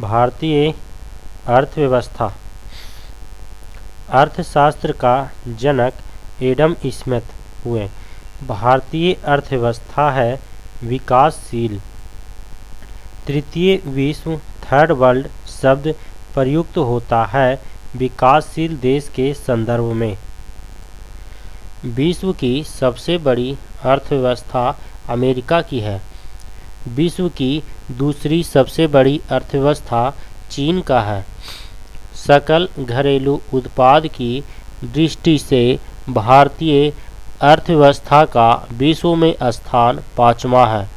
भारतीय अर्थव्यवस्था। अर्थशास्त्र का जनक एडम स्मिथ हुए। भारतीय अर्थव्यवस्था है विकासशील। तृतीय विश्व थर्ड वर्ल्ड शब्द प्रयुक्त होता है विकासशील देश के संदर्भ में। विश्व की सबसे बड़ी अर्थव्यवस्था अमेरिका की है। विश्व की दूसरी सबसे बड़ी अर्थव्यवस्था चीन का है। सकल घरेलू उत्पाद की दृष्टि से भारतीय अर्थव्यवस्था का विश्व में स्थान 5वां है।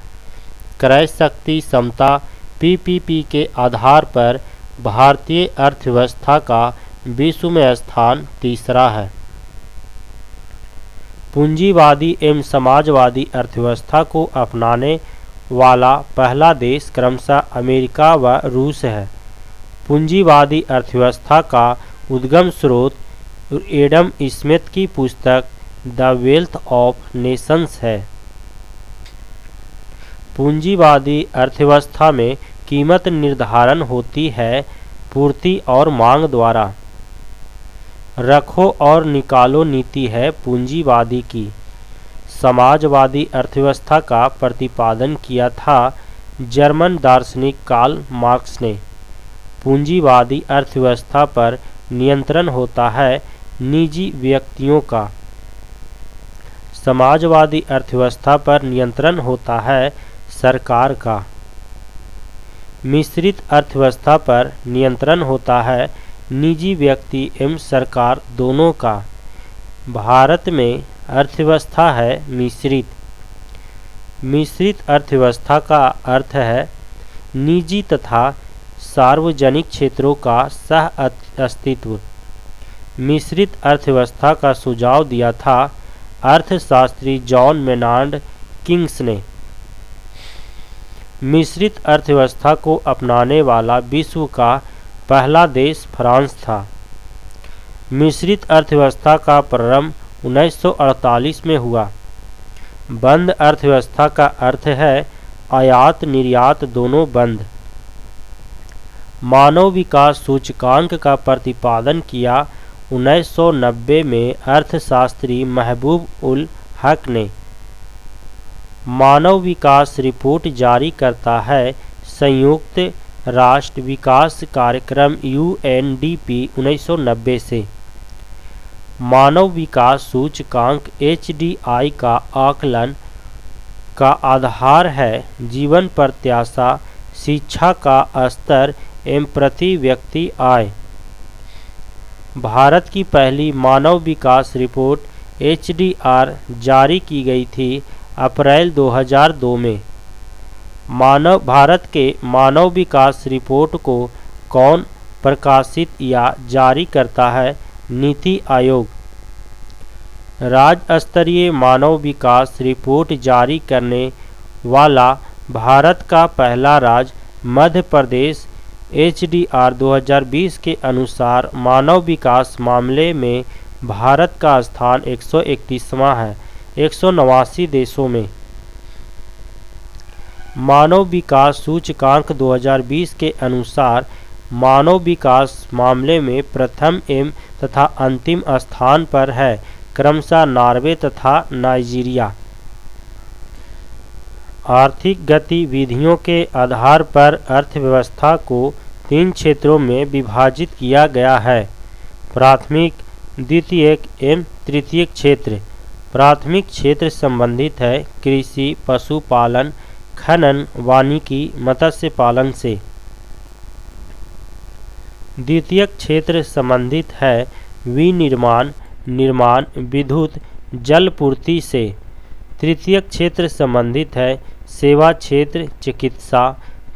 क्रय शक्ति क्षमता पीपीपी के आधार पर भारतीय अर्थव्यवस्था का विश्व में स्थान 3रा है। पूंजीवादी एवं समाजवादी अर्थव्यवस्था को अपनाने वाला पहला देश क्रमशः अमेरिका व रूस है। पूंजीवादी अर्थव्यवस्था का उद्गम स्रोत एडम स्मिथ की पुस्तक द वेल्थ ऑफ नेशंस है। पूंजीवादी अर्थव्यवस्था में कीमत निर्धारण होती है पूर्ति और मांग द्वारा। रखो और निकालो नीति है पूंजीवादी की। समाजवादी अर्थव्यवस्था का प्रतिपादन किया था जर्मन दार्शनिक कार्ल मार्क्स ने। पूंजीवादी अर्थव्यवस्था पर नियंत्रण होता है निजी व्यक्तियों का। समाजवादी अर्थव्यवस्था पर नियंत्रण होता है सरकार का। मिश्रित अर्थव्यवस्था पर नियंत्रण होता है निजी व्यक्ति एवं सरकार दोनों का। भारत में अर्थव्यवस्था है मिश्रित। मिश्रित अर्थव्यवस्था का अर्थ है निजी तथा सार्वजनिक क्षेत्रों का सह अस्तित्व। मिश्रित अर्थव्यवस्था का सुझाव दिया था अर्थशास्त्री जॉन मेनार्ड किंग्स ने। मिश्रित अर्थव्यवस्था को अपनाने वाला विश्व का पहला देश फ्रांस था। मिश्रित अर्थव्यवस्था का प्रारंभ 1948 में हुआ। बंद अर्थव्यवस्था का अर्थ है आयात निर्यात दोनों बंद। मानव विकास सूचकांक का प्रतिपादन किया 1990 में अर्थशास्त्री महबूब उल हक ने। मानव विकास रिपोर्ट जारी करता है संयुक्त राष्ट्र विकास कार्यक्रम UNDP 1990 से। मानव विकास सूचकांक HDI का आकलन का आधार है जीवन प्रत्याशा, शिक्षा का स्तर एवं प्रति व्यक्ति आय। भारत की पहली मानव विकास रिपोर्ट HDR जारी की गई थी अप्रैल 2002 में। भारत के मानव विकास रिपोर्ट को कौन प्रकाशित या जारी करता है? नीति आयोग। राज्य स्तरीय मानव विकास रिपोर्ट जारी करने वाला भारत का पहला राज्य मध्य प्रदेश। HDR 2020 के अनुसार मानव विकास मामले में भारत का स्थान 131वां है 189 देशों में। मानव विकास सूचकांक 2020 के अनुसार मानव विकास मामले में प्रथम एवं तथा अंतिम स्थान पर है क्रमशः नॉर्वे तथा नाइजीरिया। आर्थिक गतिविधियों के आधार पर अर्थव्यवस्था को 3 क्षेत्रों में विभाजित किया गया है। प्राथमिक, द्वितीयक एवं तृतीयक क्षेत्र। प्राथमिक क्षेत्र संबंधित है कृषि, पशुपालन, खनन, वानिकी, मत्स्य पालन से। द्वितीयक क्षेत्र संबंधित है विनिर्माण, निर्माण, विद्युत, जलपूर्ति से। तृतीयक क्षेत्र संबंधित है सेवा क्षेत्र, चिकित्सा,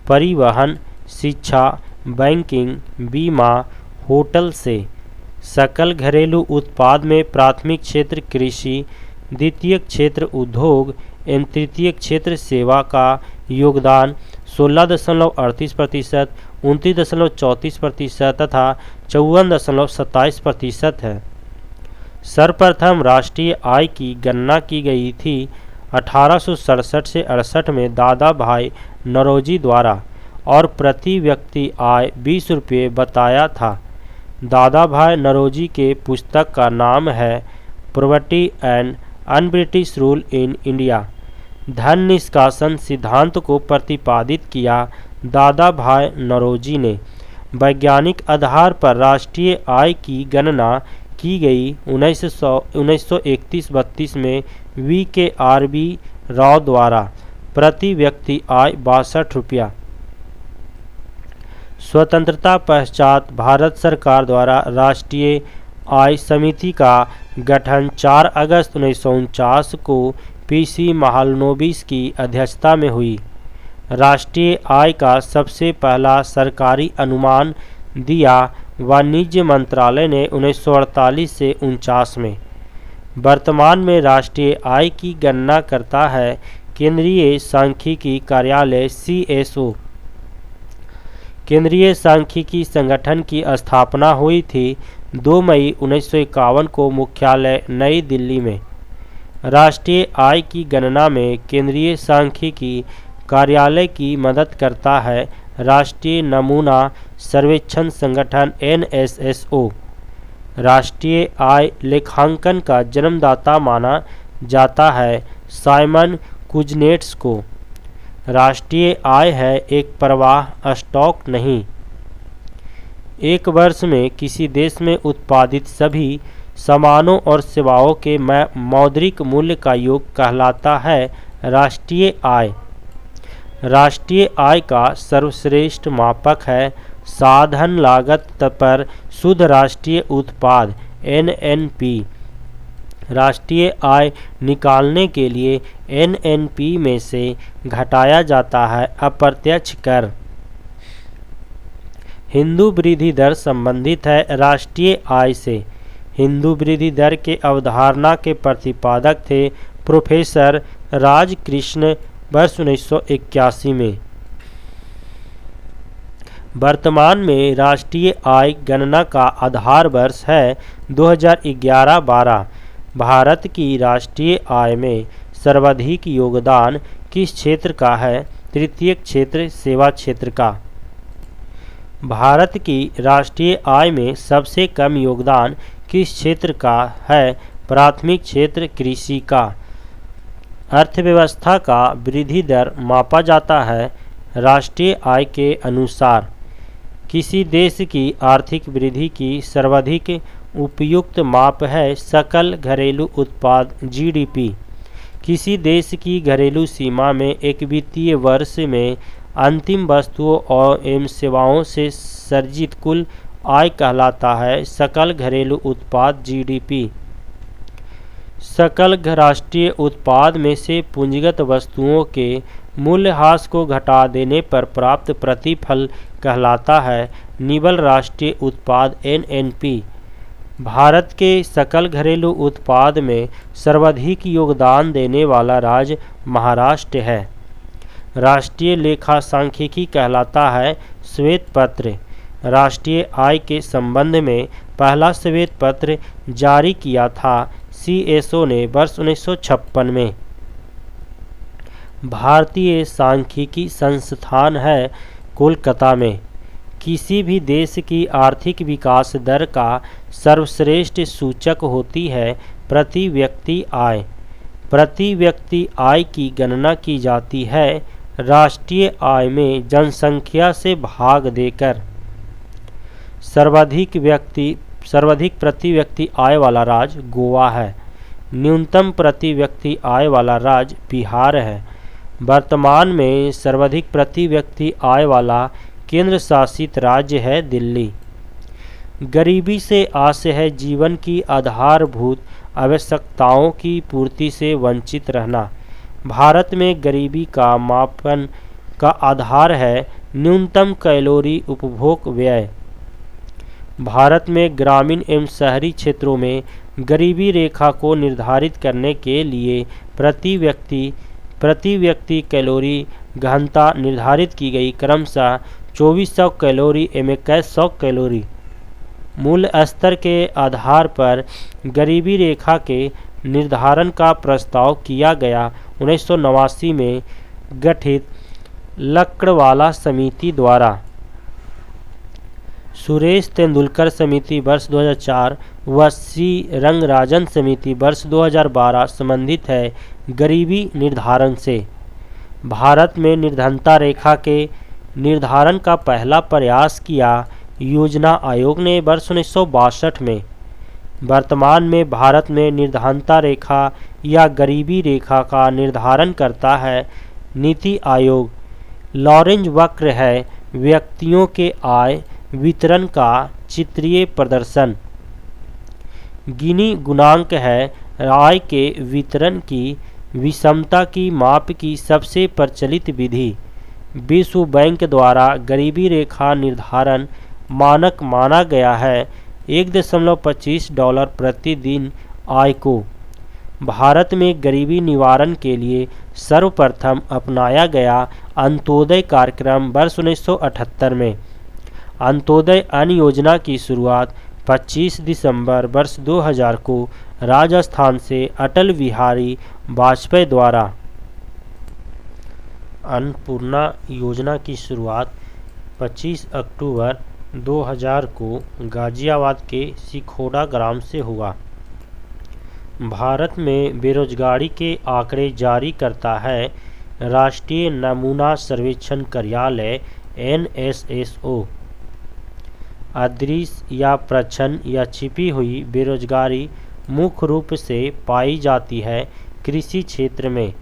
परिवहन, शिक्षा, बैंकिंग, बीमा, होटल से। सकल घरेलू उत्पाद में प्राथमिक क्षेत्र कृषि, द्वितीयक क्षेत्र उद्योग एवं तृतीयक क्षेत्र सेवा का योगदान 16.38%, 29.34% तथा 54.27% है। सर्वप्रथम राष्ट्रीय आय की गणना की गई थी 1867 से 68 में दादा भाई नौरोजी द्वारा और प्रति व्यक्ति आय 20 रुपये बताया था। दादा भाई नौरोजी के पुस्तक का नाम है poverty and un-British rule in India. धन निष्कासन सिद्धांत को प्रतिपादित किया दादा भाई नौरोजी ने। वैज्ञानिक आधार पर राष्ट्रीय आय की गणना की गई 1931-32 में VKRB राव द्वारा। प्रति व्यक्ति आय 62 रुपया। स्वतंत्रता पश्चात भारत सरकार द्वारा राष्ट्रीय आय समिति का गठन 4 अगस्त 1949 को PC महालनोबिस की अध्यक्षता में हुई। राष्ट्रीय आय का सबसे पहला सरकारी अनुमान दिया वाणिज्य मंत्रालय ने 1948 से 49 में। वर्तमान में राष्ट्रीय आय की गणना करता है केंद्रीय सांख्यिकी कार्यालय CSO। केंद्रीय सांख्यिकी संगठन की स्थापना हुई थी 2 मई 1951 को मुख्यालय नई दिल्ली में। राष्ट्रीय आय की गणना में केंद्रीय सांख्यिकी कार्यालय की मदद करता है राष्ट्रीय नमूना सर्वेक्षण संगठन NSSO। राष्ट्रीय आय लेखांकन का जन्मदाता माना जाता है साइमन कुजनेट्स को। राष्ट्रीय आय है एक प्रवाह, स्टॉक नहीं। एक वर्ष में किसी देश में उत्पादित सभी सामानों और सेवाओं के मौद्रिक मूल्य का योग कहलाता है राष्ट्रीय आय। राष्ट्रीय आय का सर्वश्रेष्ठ मापक है साधन लागत पर शुद्ध राष्ट्रीय उत्पाद NNP। राष्ट्रीय आय निकालने के लिए NNP में से घटाया जाता है अप्रत्यक्ष कर। हिंदू वृद्धि दर संबंधित है राष्ट्रीय आय से। हिंदू वृद्धि दर के अवधारणा के प्रतिपादक थे प्रोफेसर राजकृष्ण वर्ष 1981 में। वर्तमान में राष्ट्रीय आय गणना का आधार वर्ष है 2011-12। भारत की राष्ट्रीय आय में सर्वाधिक योगदान किस क्षेत्र का है? तृतीय क्षेत्र, सेवा क्षेत्र का। भारत की राष्ट्रीय आय में सबसे कम योगदान किस क्षेत्र का है? प्राथमिक क्षेत्र, कृषि का। अर्थव्यवस्था का वृद्धि दर मापा जाता है राष्ट्रीय आय के अनुसार। किसी देश की आर्थिक वृद्धि की सर्वाधिक उपयुक्त माप है सकल घरेलू उत्पाद GDP। किसी देश की घरेलू सीमा में एक वित्तीय वर्ष में अंतिम वस्तुओं और एवं सेवाओं से सर्जित कुल आय कहलाता है सकल घरेलू उत्पाद GDP। सकल राष्ट्रीय उत्पाद में से पूंजीगत वस्तुओं के मूल्यह्रास को घटा देने पर प्राप्त प्रतिफल कहलाता है निवल राष्ट्रीय उत्पाद NNP। भारत के सकल घरेलू उत्पाद में सर्वाधिक योगदान देने वाला राज्य महाराष्ट्र है। राष्ट्रीय लेखा सांख्यिकी कहलाता है श्वेत पत्र। राष्ट्रीय आय के संबंध में पहला श्वेत पत्र जारी किया था CSO ने वर्ष 1956 में। भारतीय सांख्यिकी संस्थान है कोलकाता में। किसी भी देश की आर्थिक विकास दर का सर्वश्रेष्ठ सूचक होती है प्रति व्यक्ति आय। प्रति व्यक्ति आय की गणना की जाती है राष्ट्रीय आय में जनसंख्या से भाग देकर। सर्वाधिक प्रति व्यक्ति आय वाला राज्य गोवा है। न्यूनतम प्रति व्यक्ति आय वाला राज्य बिहार है। वर्तमान में सर्वाधिक प्रति व्यक्ति आय वाला केंद्र शासित राज्य है दिल्ली। गरीबी से आस है जीवन की आधारभूत आवश्यकताओं की पूर्ति से वंचित रहना। भारत में गरीबी का मापन का आधार है न्यूनतम कैलोरी उपभोग व्यय। भारत में ग्रामीण एवं शहरी क्षेत्रों में गरीबी रेखा को निर्धारित करने के लिए प्रति व्यक्ति कैलोरी गहनता निर्धारित की गई, क्रमशः 2400 कैलोरी एवं 2100 कैलोरी। मूल स्तर के आधार पर गरीबी रेखा के निर्धारण का प्रस्ताव किया गया 1989 में गठित लकड़वाला समिति द्वारा। सुरेश तेंदुलकर समिति वर्ष 2004 व सी रंगराजन समिति वर्ष 2012 संबंधित है गरीबी निर्धारण से। भारत में निर्धनता रेखा के निर्धारण का पहला प्रयास किया योजना आयोग ने वर्ष 1962 में। वर्तमान में भारत में निर्धनता रेखा या गरीबी रेखा का निर्धारण करता है नीति आयोग। लॉरेंज वक्र है व्यक्तियों के आय वितरण का चित्रीय प्रदर्शन। गिनी गुणांक है आय के वितरण की विषमता की माप की सबसे प्रचलित विधि। विश्व बैंक द्वारा गरीबी रेखा निर्धारण मानक माना गया है $1.25 प्रतिदिन आय को। भारत में गरीबी निवारण के लिए सर्वप्रथम अपनाया गया अंत्योदय कार्यक्रम वर्ष 1978 में। अंत्योदय अन्न योजना की शुरुआत 25 दिसंबर वर्ष 2000 को राजस्थान से अटल बिहारी वाजपेयी द्वारा। अन्नपूर्णा योजना की शुरुआत 25 अक्टूबर 2000 को गाजियाबाद के सिखोड़ा ग्राम से हुआ। भारत में बेरोजगारी के आंकड़े जारी करता है राष्ट्रीय नमूना सर्वेक्षण कार्यालय NSSO। अदृश्य या प्रच्छन्न या छिपी हुई बेरोजगारी मुख्य रूप से पाई जाती है कृषि क्षेत्र में।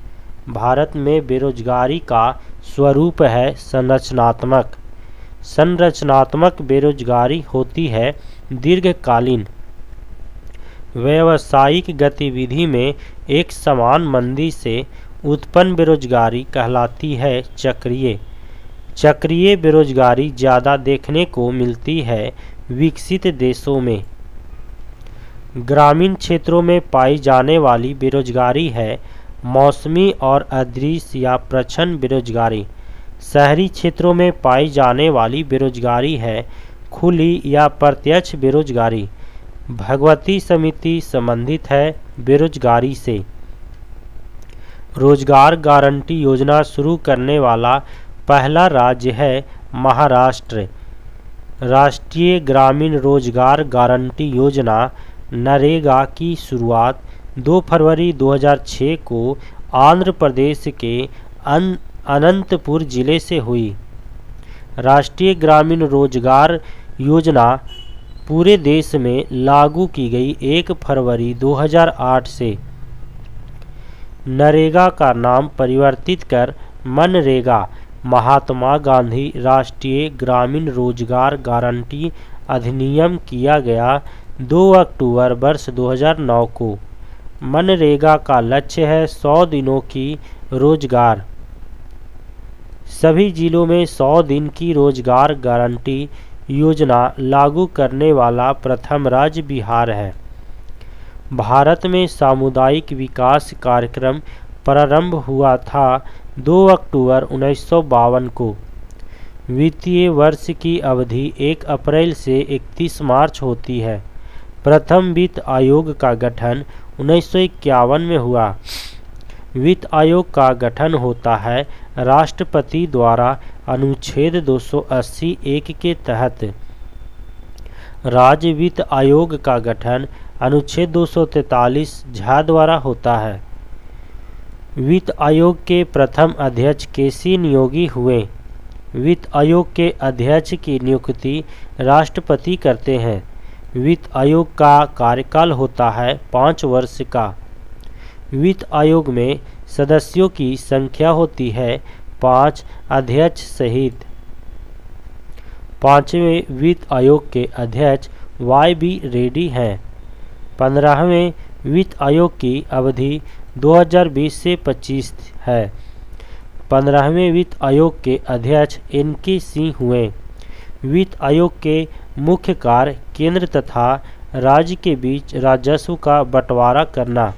भारत में बेरोजगारी का स्वरूप है संरचनात्मक। संरचनात्मक बेरोजगारी होती है दीर्घकालीन। व्यावसायिक गतिविधि में एक समान मंदी से उत्पन्न बेरोजगारी कहलाती है चक्रीय। चक्रीय बेरोजगारी ज़्यादा देखने को मिलती है विकसित देशों में। ग्रामीण क्षेत्रों में पाई जाने वाली बेरोजगारी है मौसमी और अदृश्य या प्रच्छन्न बेरोजगारी। शहरी क्षेत्रों में पाई जाने वाली बेरोजगारी है खुली या प्रत्यक्ष बेरोजगारी। भगवती समिति संबंधित है बेरोजगारी से। रोजगार गारंटी योजना शुरू करने वाला पहला राज्य है महाराष्ट्र। राष्ट्रीय ग्रामीण रोजगार गारंटी योजना नरेगा की शुरुआत 2 फरवरी 2006 को आंध्र प्रदेश के अनंतपुर जिले से हुई। राष्ट्रीय ग्रामीण रोजगार योजना पूरे देश में लागू की गई 1 फरवरी 2008 से। नरेगा का नाम परिवर्तित कर मनरेगा महात्मा गांधी राष्ट्रीय ग्रामीण रोजगार गारंटी अधिनियम किया गया 2 अक्टूबर वर्ष 2009 को। मनरेगा का लक्ष्य है 100 दिनों की रोजगार। सभी जिलों में 100 दिन की रोजगार गारंटी योजना लागू करने वाला प्रथम राज्य बिहार है। भारत में सामुदायिक विकास कार्यक्रम प्रारंभ हुआ था 2 अक्टूबर 1952 को। वित्तीय वर्ष की अवधि 1 अप्रैल से 31 मार्च होती है। प्रथम वित्त आयोग का गठन 1951 में हुआ। वित्त आयोग का गठन होता है राष्ट्रपति द्वारा अनुच्छेद 280(1) के तहत। राज्य वित्त आयोग का गठन अनुच्छेद 243 झा द्वारा होता है। वित्त आयोग के प्रथम अध्यक्ष केसी नियोगी हुए। वित्त आयोग के अध्यक्ष की नियुक्ति राष्ट्रपति करते हैं। वित्त आयोग का कार्यकाल होता है 5 वर्ष का। वित्त आयोग में सदस्यों की संख्या होती है 5 अध्यक्ष सहित। 5वें वित्त आयोग के अध्यक्ष YB रेड्डी हैं। 15वें वित्त आयोग की अवधि 2020 से 25 है। 15वें वित्त आयोग के अध्यक्ष NK सिंह हुए। वित्त आयोग के मुख्य कार्य केंद्र तथा राज्य के बीच राजस्व का बंटवारा करना।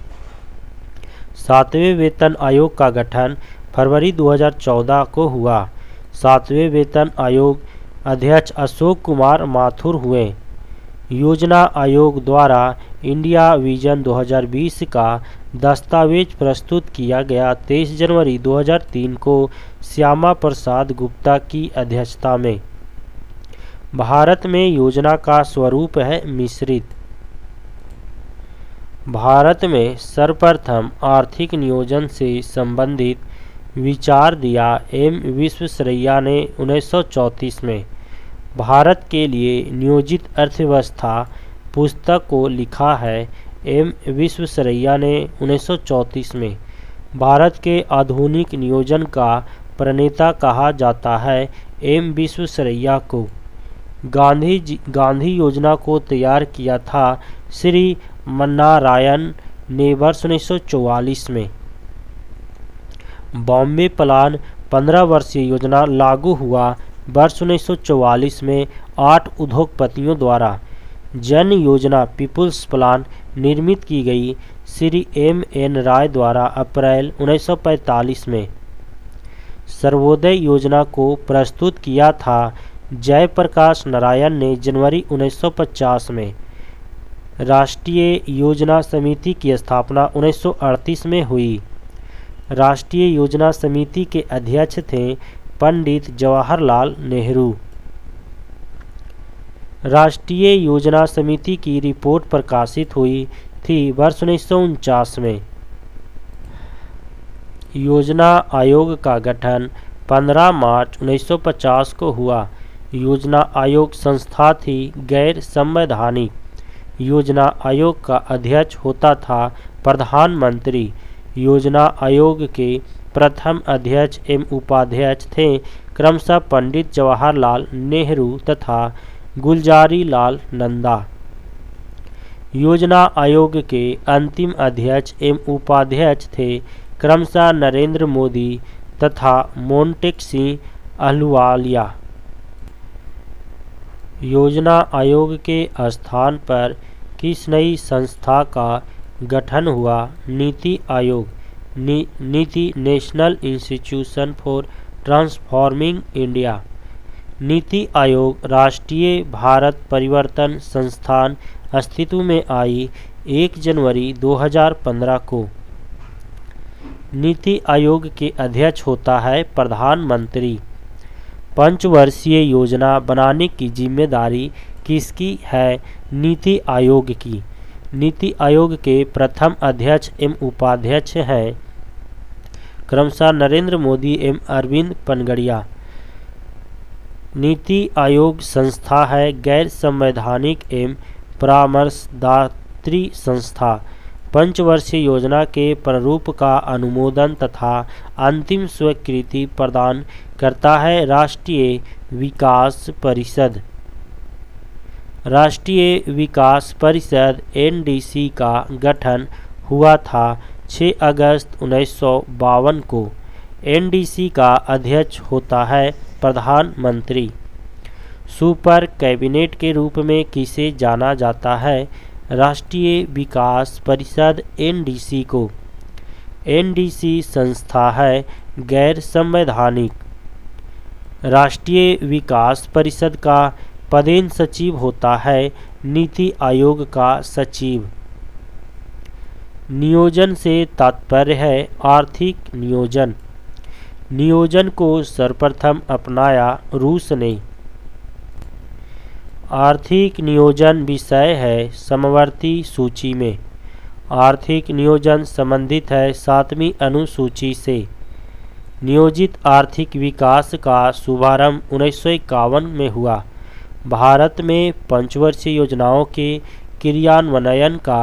7वें वेतन आयोग का गठन फरवरी 2014 को हुआ। 7वें वेतन आयोग अध्यक्ष अशोक कुमार माथुर हुए। योजना आयोग द्वारा इंडिया विजन 2020 का दस्तावेज प्रस्तुत किया गया 23 जनवरी 2003 को श्यामा प्रसाद गुप्ता की अध्यक्षता में। भारत में योजना का स्वरूप है मिश्रित। भारत में सर्वप्रथम आर्थिक नियोजन से संबंधित विचार दिया एम विश्वेश्वरैया ने 1934 में। भारत के लिए नियोजित अर्थव्यवस्था पुस्तक को लिखा है एम विश्वेश्वरैया ने 1934 में। भारत के आधुनिक नियोजन का प्रणेता कहा जाता है एम विश्वेश्वरैया को। गांधी योजना को तैयार किया था श्री मन्नारायण ने वर्ष 1944 में। बॉम्बे प्लान 15 वर्षीय योजना लागू हुआ वर्ष 1944 में 8 उद्योगपतियों द्वारा। जन योजना पीपुल्स प्लान निर्मित की गई श्री M.N. राय द्वारा अप्रैल 1945 में। सर्वोदय योजना को प्रस्तुत किया था जयप्रकाश नारायण ने जनवरी 1950 में। राष्ट्रीय योजना समिति की स्थापना 1938 में हुई। राष्ट्रीय योजना समिति के अध्यक्ष थे पंडित जवाहरलाल नेहरू। राष्ट्रीय योजना समिति की रिपोर्ट प्रकाशित हुई थी वर्ष 1949 में। योजना आयोग का गठन 15 मार्च 1950 को हुआ। योजना आयोग संस्था थी गैर संवैधानिक। योजना आयोग का अध्यक्ष होता था प्रधानमंत्री। योजना आयोग के प्रथम अध्यक्ष एवं उपाध्यक्ष थे क्रमशः पंडित जवाहरलाल नेहरू तथा गुलजारी लाल नंदा। योजना आयोग के अंतिम अध्यक्ष एवं उपाध्यक्ष थे क्रमशः नरेंद्र मोदी तथा मोंटेक सिंह अहलुवालिया। योजना आयोग के स्थान पर किस नई संस्था का गठन हुआ? नीति आयोग। नीति national institution for transforming India. NITI Aayog राष्ट्रीय भारत परिवर्तन संस्थान अस्तित्व में आई 1 जनवरी 2015 को। नीति आयोग के अध्यक्ष होता है प्रधानमंत्री। पंचवर्षीय योजना बनाने की जिम्मेदारी किसकी है? नीति आयोग की। नीति आयोग के प्रथम अध्यक्ष एवं उपाध्यक्ष हैं क्रमशः नरेंद्र मोदी एवं अरविंद पनगड़िया। नीति आयोग संस्था है गैर संवैधानिक एवं परामर्शदात्री संस्था। पंचवर्षीय योजना के प्रारूप का अनुमोदन तथा अंतिम स्वीकृति प्रदान करता है राष्ट्रीय विकास परिषद। राष्ट्रीय विकास परिषद NDC का गठन हुआ था 6 अगस्त 1952 को। NDC का अध्यक्ष होता है प्रधानमंत्री। सुपर कैबिनेट के रूप में किसे जाना जाता है? राष्ट्रीय विकास परिषद NDC को। NDC संस्था है गैर संवैधानिक। राष्ट्रीय विकास परिषद का पदेन सचिव होता है नीति आयोग का सचिव। नियोजन से तात्पर्य है आर्थिक नियोजन। नियोजन को सर्वप्रथम अपनाया रूस ने। आर्थिक नियोजन विषय है समवर्ती सूची में। आर्थिक नियोजन संबंधित है 7वीं अनुसूची से। नियोजित आर्थिक विकास का शुभारंभ 1951 में हुआ। भारत में पंचवर्षीय योजनाओं के क्रियान्वयन का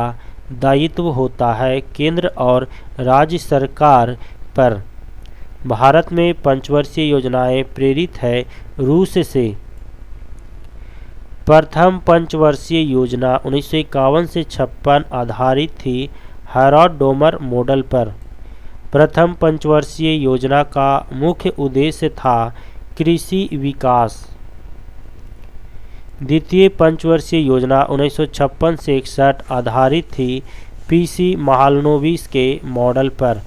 दायित्व होता है केंद्र और राज्य सरकार पर। भारत में पंचवर्षीय योजनाएं प्रेरित है रूस से। प्रथम पंचवर्षीय योजना 1951 से 56 आधारित थी हैरोल्ड डोमर मॉडल पर। प्रथम पंचवर्षीय योजना का मुख्य उद्देश्य था कृषि विकास। द्वितीय पंचवर्षीय योजना 1956 से 61 आधारित थी PC महालनोबिस के मॉडल पर।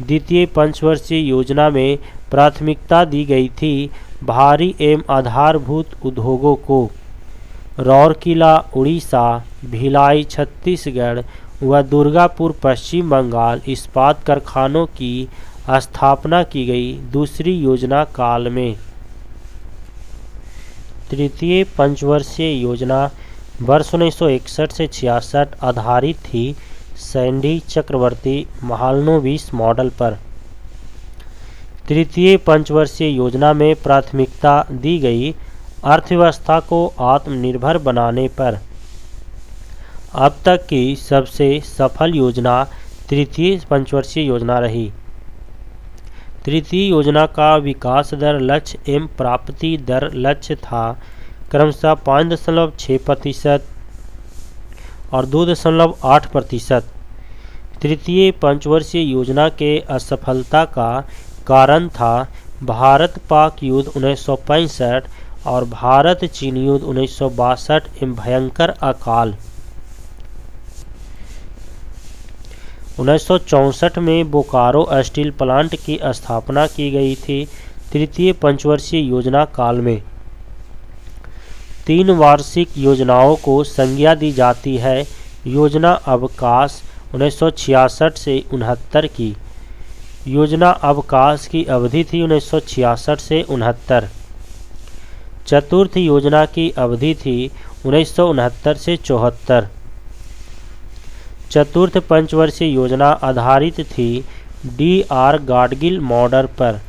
द्वितीय पंचवर्षीय योजना में प्राथमिकता दी गई थी भारी एवं आधारभूत उद्योगों को। रौरकिला उड़ीसा, भिलाई छत्तीसगढ़ व दुर्गापुर पश्चिम बंगाल इस्पात कारखानों की स्थापना की गई दूसरी योजना काल में। तृतीय पंचवर्षीय योजना वर्ष 1961 से 66 आधारित थी सैंडी चक्रवर्ती महालनोबिस मॉडल पर। तृतीय पंचवर्षीय योजना में प्राथमिकता दी गई अर्थव्यवस्था को आत्मनिर्भर बनाने पर। अब तक की सबसे सफल योजना तृतीय पंचवर्षीय योजना रही। तृतीय योजना का विकास दर लक्ष्य एवं प्राप्ति दर लक्ष्य था क्रमशः 5.6% और 2.8%। तृतीय पंचवर्षीय योजना के असफलता का कारण था भारत पाक युद्ध 1965 और भारत चीन युद्ध 1962 एवं भयंकर अकाल। 1964 में बोकारो स्टील प्लांट की स्थापना की गई थी। तृतीय पंचवर्षीय योजना काल में 3 वार्षिक योजनाओं को संज्ञा दी जाती है। योजना अवकाश 1966 से 69 की। योजना अवकाश की अवधि थी 1966 से 69। चतुर्थ योजना की अवधि थी 1969 से 74। चतुर्थ पंचवर्षीय योजना आधारित थी डी.आर. गाडगिल मॉडल पर।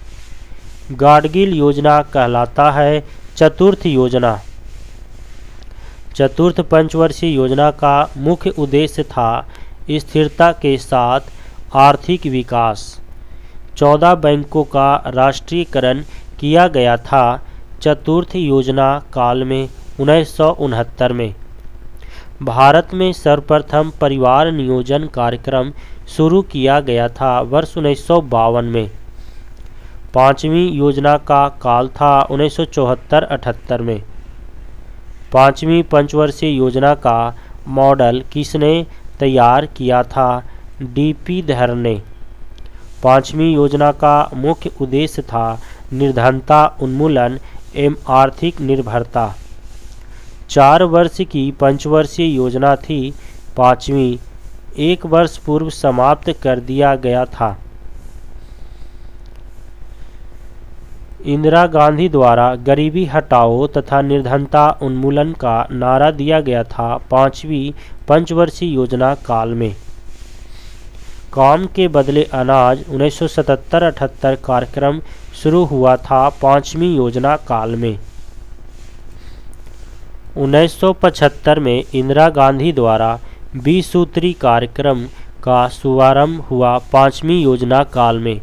गाडगिल योजना कहलाता है चतुर्थ योजना। चतुर्थ पंचवर्षीय योजना का मुख्य उद्देश्य था स्थिरता के साथ आर्थिक विकास। 14 बैंकों का राष्ट्रीयकरण किया गया था। चतुर्थ योजना काल में 1969 में भारत में सर्वप्रथम परिवार नियोजन कार्यक्रम शुरू किया गया था वर्ष 1952 में। पांचवी योजना का काल था 1974-78 में। पांचवी पंचवर्षीय योजना का मॉडल किसने तैयार किया था? डी.पी. धर ने। पांचवी योजना का मुख्य उद्देश्य था निर्धनता उन्मूलन एवं आर्थिक निर्भरता। 4 वर्ष की पंचवर्षीय योजना थी। पांचवी 1 वर्ष पूर्व समाप्त कर दिया गया था। इंदिरा गांधी द्वारा गरीबी हटाओ तथा निर्धनता उन्मूलन का नारा दिया गया था पांचवी पंचवर्षीय योजना काल में। काम के बदले अनाज 1977-78 कार्यक्रम शुरू हुआ था पांचवी योजना काल में। 1975 में इंदिरा गांधी द्वारा 20 सूत्री कार्यक्रम का शुभारंभ हुआ पांचवी योजना काल में।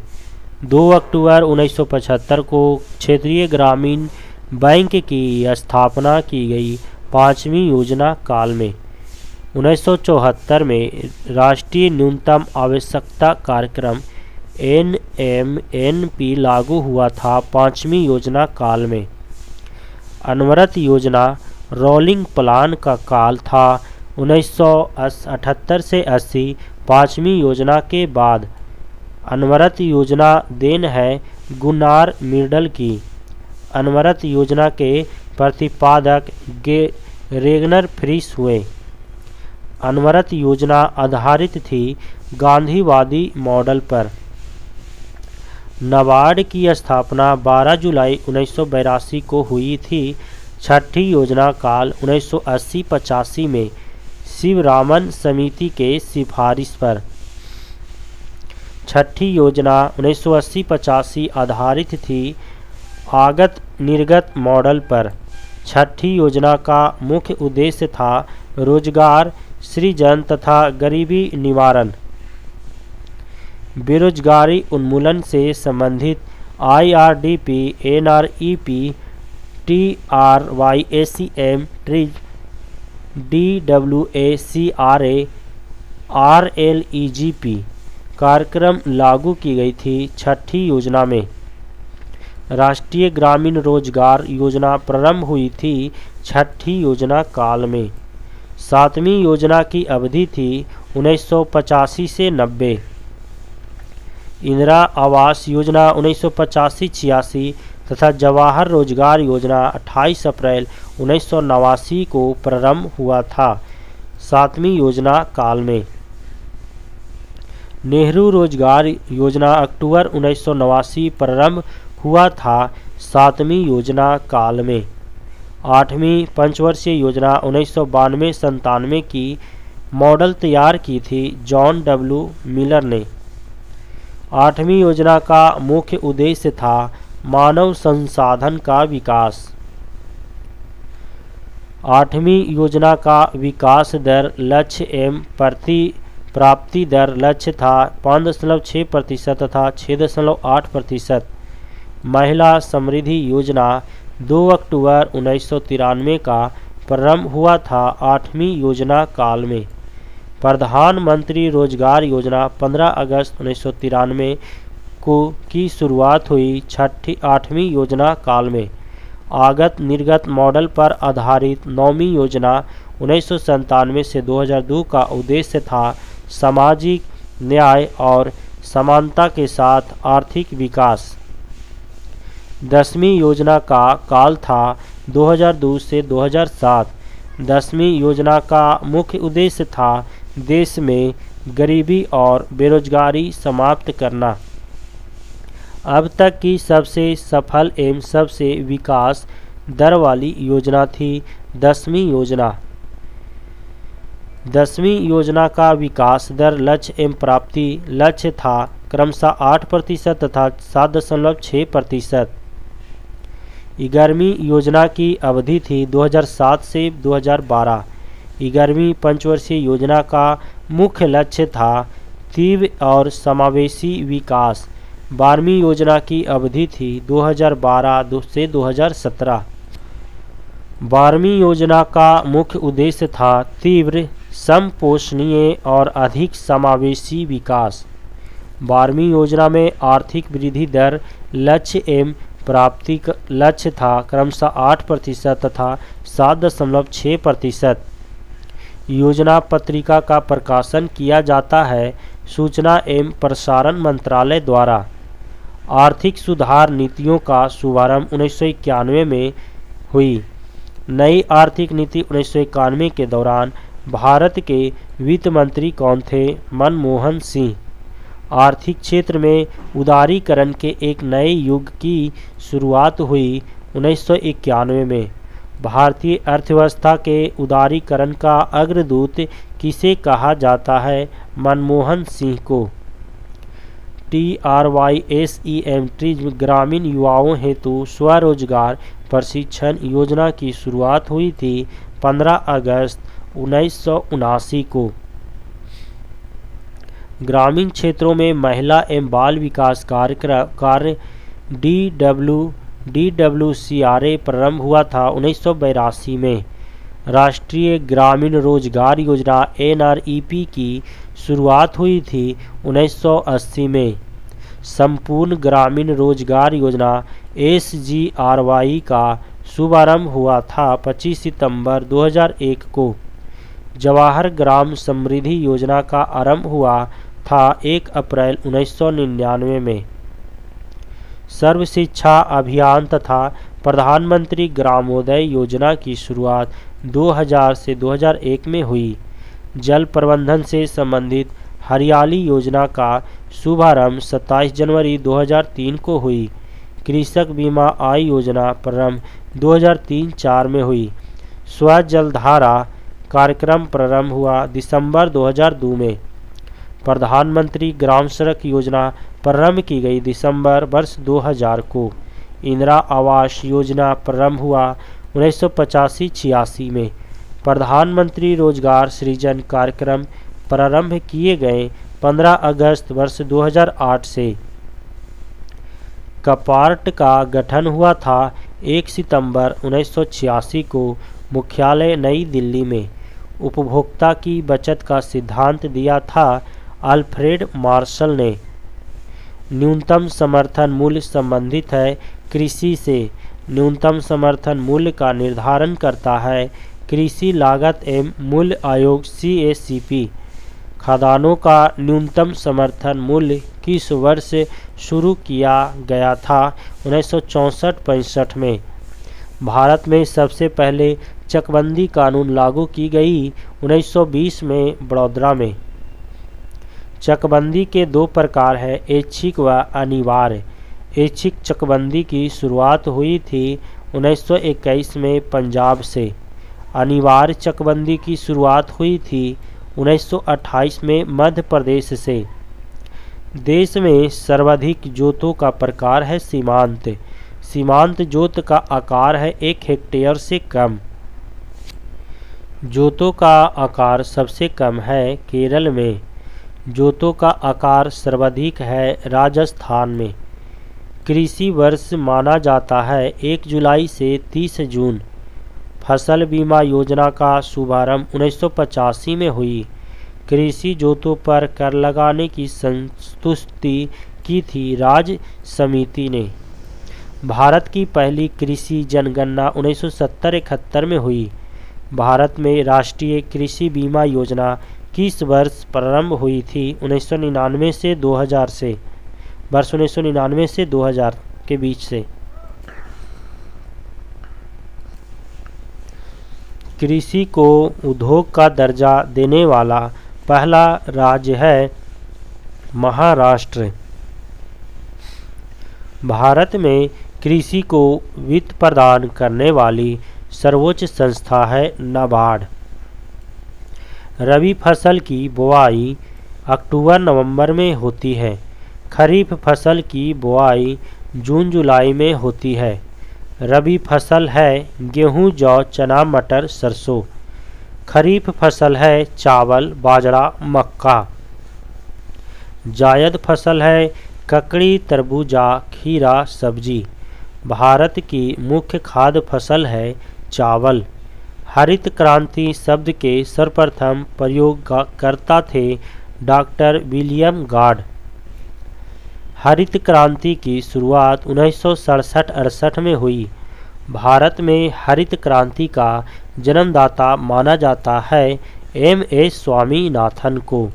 2 अक्टूबर 1975 को क्षेत्रीय ग्रामीण बैंक की स्थापना की गई पांचवी योजना काल में। 1974 में राष्ट्रीय न्यूनतम आवश्यकता कार्यक्रम NMNP लागू हुआ था पांचवी योजना काल में। अनवरत योजना रोलिंग प्लान का काल था 1978 से 80। पांचवी योजना के बाद अनवरत योजना देन है गुनार मिडल की। अनवरत योजना के प्रतिपादक रेगनर फ्रिस हुए। अनवरत योजना आधारित थी गांधीवादी मॉडल पर। नाबार्ड की स्थापना 12 जुलाई 1982 को हुई थी। छठी योजना काल 1980-85 में शिवरामन समिति के सिफारिश पर। छठी योजना 1980-85 आधारित थी आगत निर्गत मॉडल पर। छठी योजना का मुख्य उद्देश्य था रोजगार सृजन तथा गरीबी निवारण। बेरोजगारी उन्मूलन से संबंधित IRDP, NREP, TRYACM, TRIZ, DWACRA, RLEGP कार्यक्रम लागू की गई थी। छठी योजना में राष्ट्रीय ग्रामीण रोजगार योजना प्रारंभ हुई थी छठी योजना काल में। सातवीं योजना की अवधि थी 1985 से 90। इंदिरा आवास योजना 1985-86 तथा जवाहर रोजगार योजना 28 अप्रैल 1989 को प्रारंभ हुआ था। 7वीं योजना काल में नेहरू रोजगार योजना अक्टूबर 1989 प्रारंभ हुआ था। 7वीं योजना काल में 8वीं पंचवर्षीय योजना 1992-97 की मॉडल तैयार की थी जॉन डब्ल्यू मिलर ने। 8वीं योजना का मुख्य उद्देश्य था मानव संसाधन का विकास। 8वीं योजना का विकास दर लक्ष्य एवं प्राप्ति दर लक्ष्य था 5.6% तथा 6.8%। महिला समृद्धि योजना 2 अक्टूबर 1993 का प्रारंभ हुआ था। 8वीं योजना काल में प्रधानमंत्री रोजगार योजना 15 अगस्त 1993 की शुरुआत हुई। 8वीं योजना काल में आगत निर्गत मॉडल पर आधारित 9वीं योजना 1997 से 2002 का उद्देश्य था सामाजिक न्याय और समानता के साथ आर्थिक विकास। 10वीं योजना का काल था 2002 से 2007। 10वीं योजना का मुख्य उद्देश्य था देश में गरीबी और बेरोजगारी समाप्त करना। अब तक की सबसे सफल एवं सबसे विकास दर वाली योजना थी 10वीं योजना। 10वीं योजना का विकास दर लक्ष्य एवं प्राप्ति लक्ष्य था क्रमशः 8% तथा 7.6%। 11वीं योजना की अवधि थी 2007 से 2012। 11वीं पंचवर्षीय योजना का मुख्य लक्ष्य था तीव्र और समावेशी विकास। 12वीं योजना की अवधि थी 2012 से 2017। 12वीं योजना का मुख्य उद्देश्य था तीव्र समपोषणीय और अधिक समावेशी विकास। 12वीं योजना में आर्थिक वृद्धि दर लक्ष्य एवं प्राप्ति लक्ष्य था क्रमशः 8% तथा 7.6%। योजना पत्रिका का प्रकाशन किया जाता है सूचना एवं प्रसारण मंत्रालय द्वारा। आर्थिक सुधार नीतियों का शुभारंभ 1991 में हुई। नई आर्थिक नीति 1991 के दौरान भारत के वित्त मंत्री कौन थे? मनमोहन सिंह। आर्थिक क्षेत्र में उदारीकरण के एक नए युग की शुरुआत हुई 1991 में। भारतीय अर्थव्यवस्था के उदारीकरण का अग्रदूत किसे कहा जाता है? मनमोहन सिंह को। TRYSEM ग्रामीण युवाओं हेतु स्वरोजगार प्रशिक्षण योजना की शुरुआत हुई थी 15 अगस्त 1979 को। ग्रामीण क्षेत्रों में महिला एवं बाल विकास कार्य DWCRA प्रारंभ हुआ था 1982 में। राष्ट्रीय ग्रामीण रोजगार योजना NREP की शुरुआत हुई थी 1980 में। संपूर्ण ग्रामीण रोजगार योजना SGRY का शुभारंभ हुआ था 25 सितंबर 2001 को। जवाहर ग्राम समृद्धि योजना का आरंभ हुआ था 1 अप्रैल 1999 में। सर्व शिक्षा अभियान तथा प्रधानमंत्री ग्रामोदय योजना की शुरुआत 2000 से 2001 में हुई। जल प्रबंधन से संबंधित हरियाली योजना का शुभारंभ 27 जनवरी 2003 को हुई। कृषक बीमा आय योजना प्रारंभ 2003-04 में हुई। स्वजलधारा कार्यक्रम प्रारंभ हुआ दिसंबर 2002 में। प्रधानमंत्री ग्राम सड़क योजना प्रारंभ की गई दिसंबर वर्ष 2000 को। इंदिरा आवास योजना प्रारंभ हुआ 1985-86 में। प्रधानमंत्री रोजगार सृजन कार्यक्रम प्रारंभ किए गए 15 अगस्त वर्ष 2008 से। कपार्ट का गठन हुआ था 1 सितंबर 1986 को मुख्यालय नई दिल्ली में। उपभोक्ता की बचत का सिद्धांत दिया था अल्फ्रेड मार्शल ने। न्यूनतम समर्थन मूल्य संबंधित है कृषि से। न्यूनतम समर्थन मूल्य का निर्धारण करता है कृषि लागत एवं मूल्य आयोग CACP। खदानों का न्यूनतम समर्थन मूल्य किस वर्ष शुरू किया गया था? 1964-65 में। भारत में सबसे पहले चकबंदी कानून लागू की गई 1920 में वडोदरा में। चकबंदी के दो प्रकार हैं, ऐच्छिक व अनिवार्य। ऐच्छिक चकबंदी की शुरुआत हुई थी 1921 में पंजाब से। अनिवार्य चकबंदी की शुरुआत हुई थी 1928 में मध्य प्रदेश से। देश में सर्वाधिक जोतों का प्रकार है सीमांत। सीमांत जोत का आकार है 1 हेक्टेयर से कम। जोतों का आकार सबसे कम है केरल में। जोतों का आकार सर्वाधिक है राजस्थान में। कृषि वर्ष माना जाता है 1 जुलाई से 30 जून। फसल बीमा योजना का शुभारंभ 1985 में हुई। कृषि जोतों पर कर लगाने की संस्तुति की थी राज्य समिति ने। भारत की पहली कृषि जनगणना 1970-71 में हुई। भारत में राष्ट्रीय कृषि बीमा योजना किस वर्ष प्रारंभ हुई थी? 1999 से 2000 से। वर्ष 1999 से 2000 के बीच से। कृषि को उद्योग का दर्जा देने वाला पहला राज्य है महाराष्ट्र। भारत में कृषि को वित्त प्रदान करने वाली सर्वोच्च संस्था है नाबार्ड। रबी फसल की बुआई अक्टूबर-नवंबर में होती है। खरीफ फसल की बुआई जून-जुलाई में होती है। रबी फसल है गेहूं, जौ, चना, मटर, सरसों। खरीफ फसल है चावल, बाजरा, मक्का। जायद फसल है ककड़ी, तरबूजा, खीरा, सब्जी। भारत की मुख्य खाद्य फसल है चावल। हरित क्रांति शब्द के सर्वप्रथम प्रयोगकर्ता थे डॉक्टर विलियम गार्ड। हरित क्रांति की शुरुआत 1967-68 में हुई। भारत में हरित क्रांति का जन्मदाता माना जाता है M.A. स्वामीनाथन को।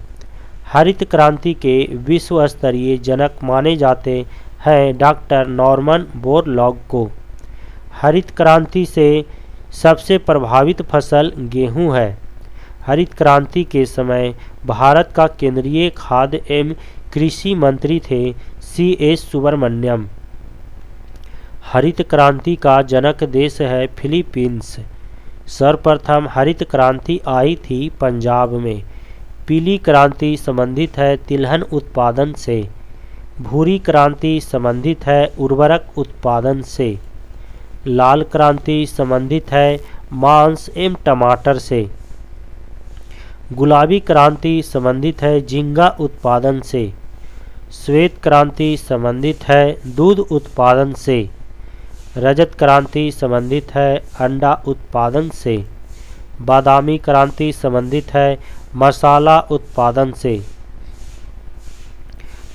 हरित क्रांति के विश्व स्तरीय जनक माने जाते हैं डॉक्टर नॉर्मन बोरलॉग को। हरित क्रांति से सबसे प्रभावित फसल गेहूं है। हरित क्रांति के समय भारत का केंद्रीय खाद्य एवं कृषि मंत्री थे C.S. सुब्रमण्यम। हरित क्रांति का जनक देश है फिलीपींस। सर्वप्रथम हरित क्रांति आई थी पंजाब में। पीली क्रांति संबंधित है तिलहन उत्पादन से। भूरी क्रांति संबंधित है उर्वरक उत्पादन से। लाल क्रांति संबंधित है मांस एवं टमाटर से। गुलाबी क्रांति संबंधित है झींगा उत्पादन से। श्वेत क्रांति संबंधित है दूध उत्पादन से। रजत क्रांति संबंधित है अंडा उत्पादन से। बादामी क्रांति संबंधित है मसाला उत्पादन से।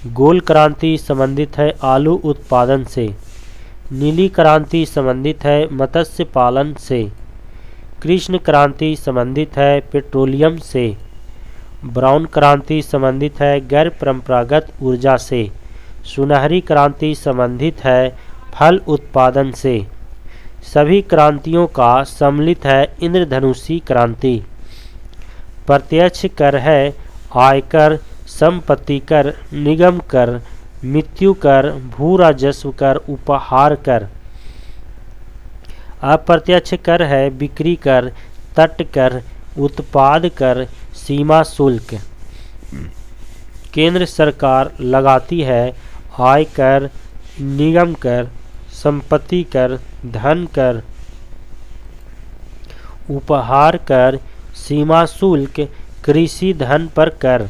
गोल क्रांति संबंधित है आलू उत्पादन से। नीली क्रांति संबंधित है मत्स्य पालन से। कृष्ण क्रांति संबंधित है पेट्रोलियम से। ब्राउन क्रांति संबंधित है गैर परंपरागत ऊर्जा से। सुनहरी क्रांति संबंधित है फल उत्पादन से। सभी क्रांतियों का सम्मिलित है इंद्रधनुषी क्रांति। प्रत्यक्ष कर है आयकर, संपत्ति कर, निगम कर, मृत्यु कर, भू राजस्व कर, उपहार कर। अप्रत्यक्ष कर है बिक्री कर, तट कर, उत्पाद कर, सीमा शुल्क। केंद्र सरकार लगाती है आय कर, निगम कर, संपत्ति कर, धन कर, उपहार कर, सीमा शुल्क, कृषि धन पर कर।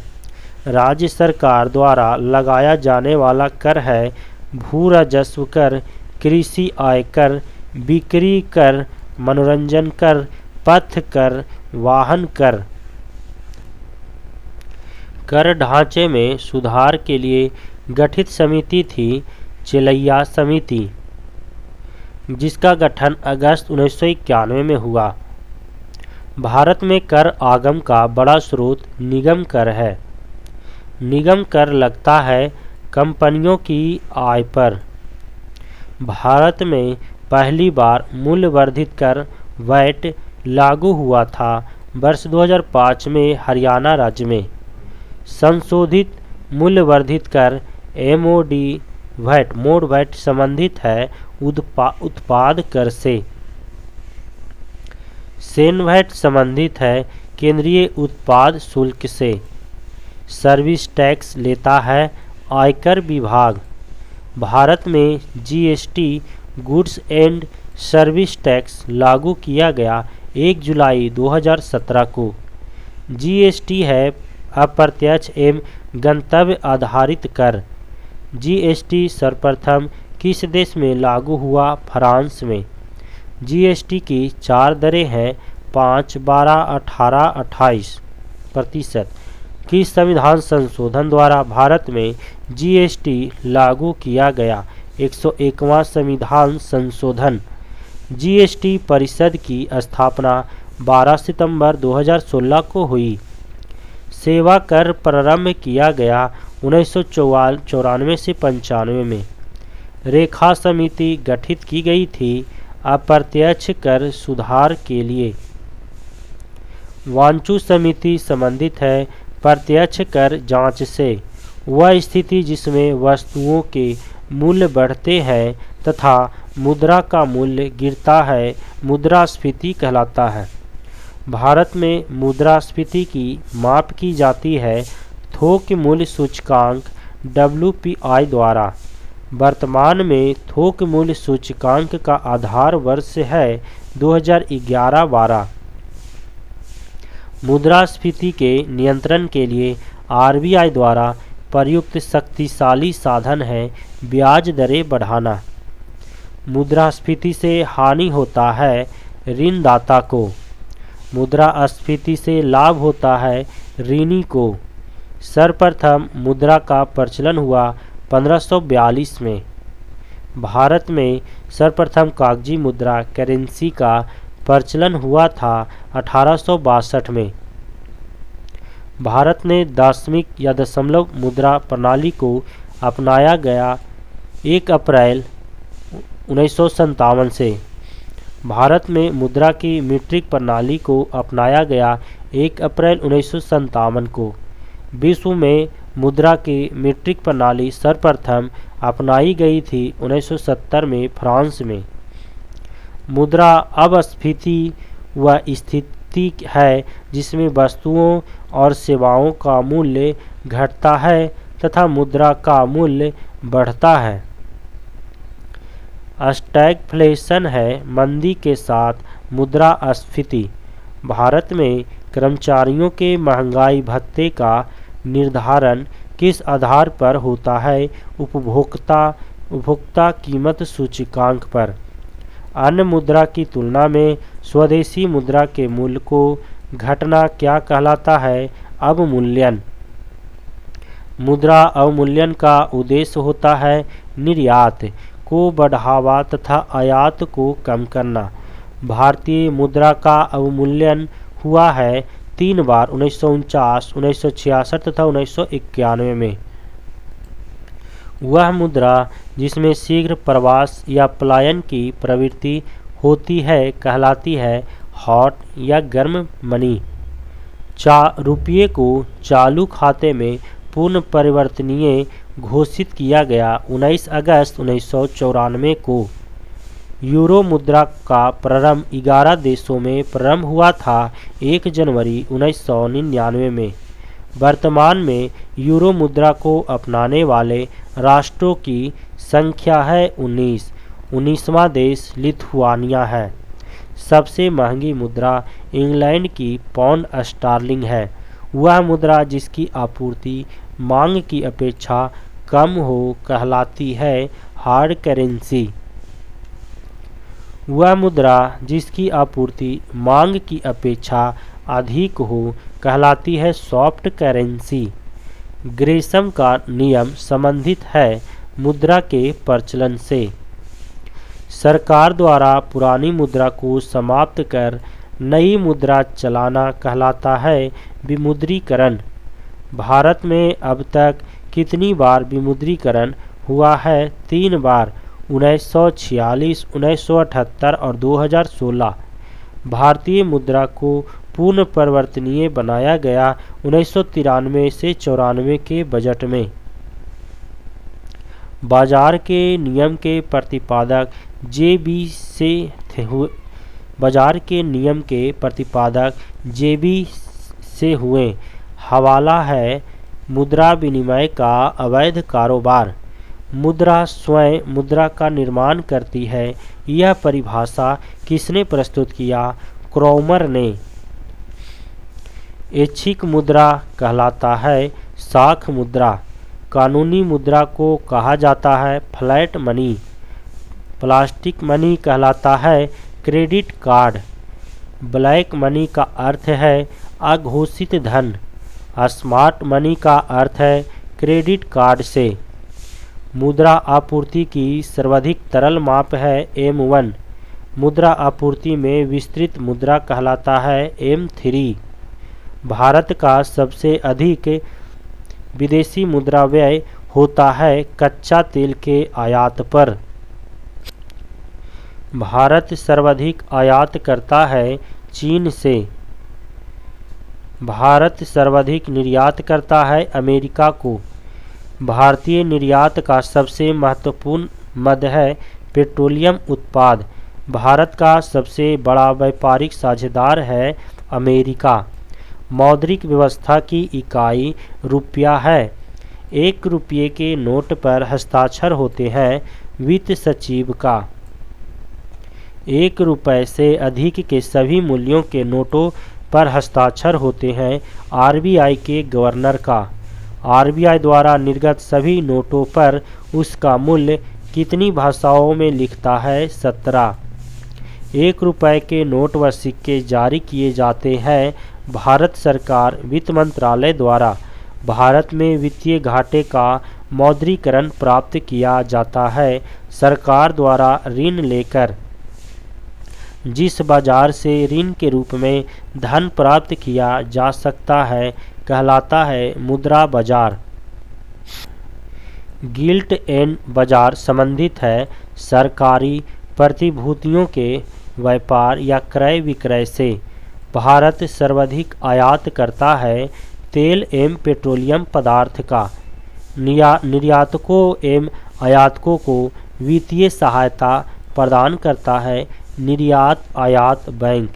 राज्य सरकार द्वारा लगाया जाने वाला कर है भू राजस्व कर, कृषि आय कर, बिक्री कर, मनोरंजन कर, पथ कर, वाहन कर। कर ढांचे में सुधार के लिए गठित समिति थी चेलैया समिति, जिसका गठन अगस्त 1991 में हुआ। भारत में कर आगम का बड़ा स्रोत निगम कर है। निगम कर लगता है कंपनियों की आय पर। भारत में पहली बार मूल्य वर्धित कर वैट लागू हुआ था वर्ष 2005 में हरियाणा राज्य में। संशोधित मूल्य वर्धित कर एमओडी वैट मोड वैट संबंधित है उत्पाद कर से। सेन वैट संबंधित है केंद्रीय उत्पाद शुल्क से। सर्विस टैक्स लेता है आयकर विभाग। भारत में GST goods and service tax लागू किया गया 1 जुलाई 2017 को। जीएसटी है अप्रत्यक्ष एवं गंतव्य आधारित कर। जीएसटी सर्वप्रथम किस देश में लागू हुआ? फ्रांस में। जीएसटी की 4 दरें हैं 5, 12, 18, 28%। किस संविधान संशोधन द्वारा भारत में जीएसटी लागू किया गया? 101वां संविधान संशोधन। जीएसटी परिषद की स्थापना 12 सितंबर 2016 को हुई। सेवा कर प्रारंभ किया गया 1994 से 95 में। रेखा समिति गठित की गई थी अप्रत्यक्ष कर सुधार के लिए। वांचू समिति संबंधित है प्रत्यक्ष कर जांच से। वह स्थिति जिसमें वस्तुओं के मूल्य बढ़ते हैं तथा मुद्रा का मूल्य गिरता है मुद्रास्फीति कहलाता है। भारत में मुद्रास्फीति की माप की जाती है थोक मूल्य सूचकांक WPI द्वारा। वर्तमान में थोक मूल्य सूचकांक का आधार वर्ष है 2011-12। मुद्रास्फीति के नियंत्रण के लिए RBI द्वारा प्रयुक्त शक्तिशाली साधन है ब्याज दरें बढ़ाना। मुद्रास्फीति से हानि होता है ऋणदाता को। मुद्रास्फीति से लाभ होता है ऋणी को। सर्वप्रथम मुद्रा का प्रचलन हुआ 1542 में। भारत में सर्वप्रथम कागजी मुद्रा करेंसी का प्रचलन हुआ था 1862 में। भारत ने दशमिक या दशमलव मुद्रा प्रणाली को अपनाया गया 1 अप्रैल 1957 से। भारत में मुद्रा की मीट्रिक प्रणाली को अपनाया गया 1 अप्रैल 1957 को। विश्व में मुद्रा की मीट्रिक प्रणाली सर्वप्रथम अपनाई गई थी 1970 में फ्रांस में। मुद्रा अपस्फीति वह स्थिति है जिसमें वस्तुओं और सेवाओं का मूल्य घटता है तथा मुद्रा का मूल्य बढ़ता है। स्टैगफ्लेशन है मंदी के साथ मुद्रास्फीति। भारत में कर्मचारियों के महंगाई भत्ते का निर्धारण किस आधार पर होता है? उपभोक्ता कीमत सूचकांक पर। अन्य मुद्रा की तुलना में स्वदेशी मुद्रा के मूल्य को घटना क्या कहलाता है? अवमूल्यन। मुद्रा अवमूल्यन का उद्देश्य होता है निर्यात को बढ़ावा तथा आयात को कम करना। भारतीय मुद्रा का अवमूल्यन हुआ है 3 बार 1949, 1966 तथा 1991 में। वह मुद्रा जिसमें शीघ्र प्रवास या पलायन की प्रवृत्ति होती है कहलाती है हॉट या गर्म मनी। रुपये को चालू खाते में पूर्ण परिवर्तनीय घोषित किया गया 19 अगस्त 1994 को। यूरो मुद्रा का प्रारंभ 11 देशों में प्रारंभ हुआ था 1 जनवरी 1999 में। वर्तमान में यूरो मुद्रा को अपनाने वाले राष्ट्रों की संख्या है 19। 19वां देश लिथुआनिया है। सबसे महंगी मुद्रा इंग्लैंड की पाउंड स्टर्लिंग है। वह मुद्रा जिसकी आपूर्ति मांग की अपेक्षा कम हो कहलाती है हार्ड करेंसी। वह मुद्रा जिसकी आपूर्ति मांग की अपेक्षा अधिक हो कहलाती है सॉफ्ट करेंसी। ग्रेशम का नियम संबंधित है मुद्रा के प्रचलन से। सरकार द्वारा पुरानी मुद्रा को समाप्त कर नई मुद्रा चलाना कहलाता है विमुद्रीकरण। भारत में अब तक कितनी बार विमुद्रीकरण हुआ है? 3 बार, 1946, 1978 और 2016। भारतीय मुद्रा को पूर्ण परिवर्तनीय बनाया गया 1993 से 94 के बजट में। बाजार के नियम के प्रतिपादक जेबी से हुए। हवाला है मुद्रा विनिमय का अवैध कारोबार। मुद्रा स्वयं मुद्रा का निर्माण करती है। यह परिभाषा किसने प्रस्तुत किया? क्रॉमर ने। ऐच्छिक मुद्रा कहलाता है साख मुद्रा। कानूनी मुद्रा को कहा जाता है फ्लैट मनी। प्लास्टिक मनी कहलाता है क्रेडिट कार्ड। ब्लैक मनी का अर्थ है अघोषित धन। स्मार्ट मनी का अर्थ है क्रेडिट कार्ड से। मुद्रा आपूर्ति की सर्वाधिक तरल माप है M1। मुद्रा आपूर्ति में विस्तृत मुद्रा कहलाता है M3। भारत का सबसे अधिक विदेशी मुद्रा व्यय होता है कच्चा तेल के आयात पर। भारत सर्वाधिक आयात करता है चीन से। भारत सर्वाधिक निर्यात करता है अमेरिका को। भारतीय निर्यात का सबसे महत्वपूर्ण मद है पेट्रोलियम उत्पाद। भारत का सबसे बड़ा व्यापारिक साझेदार है अमेरिका। मौद्रिक व्यवस्था की इकाई रुपया है। 1 रुपये के नोट पर हस्ताक्षर होते हैं वित्त सचिव का। 1 रुपये से अधिक के सभी मूल्यों के नोटों पर हस्ताक्षर होते हैं RBI के गवर्नर का। RBI द्वारा निर्गत सभी नोटों पर उसका मूल्य कितनी भाषाओं में लिखता है? 17। 1 रुपये के नोट व सिक्के जारी किए जाते हैं भारत सरकार वित्त मंत्रालय द्वारा। भारत में वित्तीय घाटे का मौद्रीकरण प्राप्त किया जाता है सरकार द्वारा ऋण लेकर। जिस बाजार से ऋण के रूप में धन प्राप्त किया जा सकता है कहलाता है मुद्रा बाजार। गिल्ट एंड बाजार संबंधित है सरकारी प्रतिभूतियों के व्यापार या क्रय विक्रय से। भारत सर्वाधिक आयात करता है तेल एवं पेट्रोलियम पदार्थ का। निर्यातकों एवं आयातकों को वित्तीय सहायता प्रदान करता है निर्यात आयात बैंक।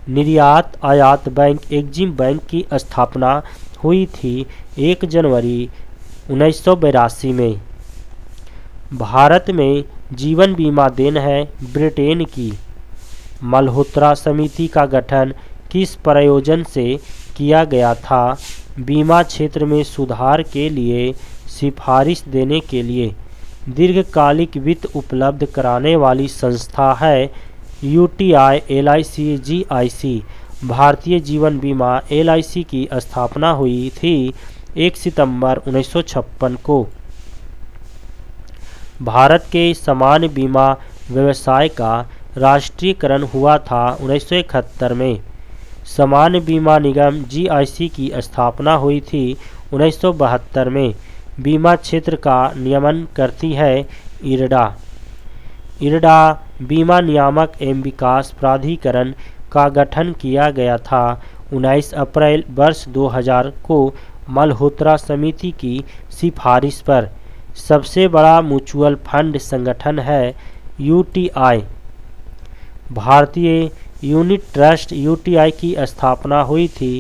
निर्यात आयात बैंक एग्जिम बैंक की स्थापना हुई थी 1 जनवरी 1982 में। भारत में जीवन बीमा देन है ब्रिटेन की। मल्होत्रा समिति का गठन किस प्रयोजन से किया गया था? बीमा क्षेत्र में सुधार के लिए सिफारिश देने के लिए। दीर्घकालिक वित्त उपलब्ध कराने वाली संस्था है UTI LIC GIC। Bharatiya Jeevan बीमा LIC की स्थापना हुई थी 1 सितंबर 1956 को। भारत के सामान्य बीमा व्यवसाय का राष्ट्रीयकरण हुआ था 1971 में। सामान्य बीमा निगम GIC की स्थापना हुई थी 1972 में। बीमा क्षेत्र का नियमन करती है IRDA। IRDA बीमा नियामक एवं विकास प्राधिकरण का गठन किया गया था 19 अप्रैल वर्ष 2000 को मल्होत्रा समिति की सिफारिश पर। सबसे बड़ा म्यूचुअल फंड संगठन है UTI। भारतीय यूनिट ट्रस्ट UTI की स्थापना हुई थी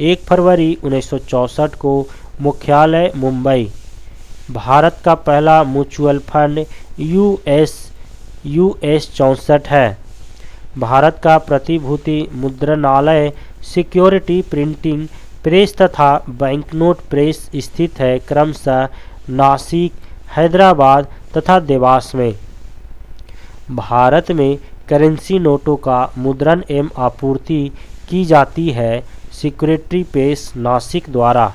1 फरवरी 1964 को। मुख्यालय मुंबई। भारत का पहला म्यूचुअल फंड US 64 है। भारत का प्रतिभूति मुद्रणालय सिक्योरिटी प्रिंटिंग प्रेस तथा बैंकनोट प्रेस स्थित है क्रमशः नासिक, हैदराबाद तथा देवास में। भारत में करेंसी नोटों का मुद्रण एवं आपूर्ति की जाती है सिक्योरिटी प्रेस नासिक द्वारा।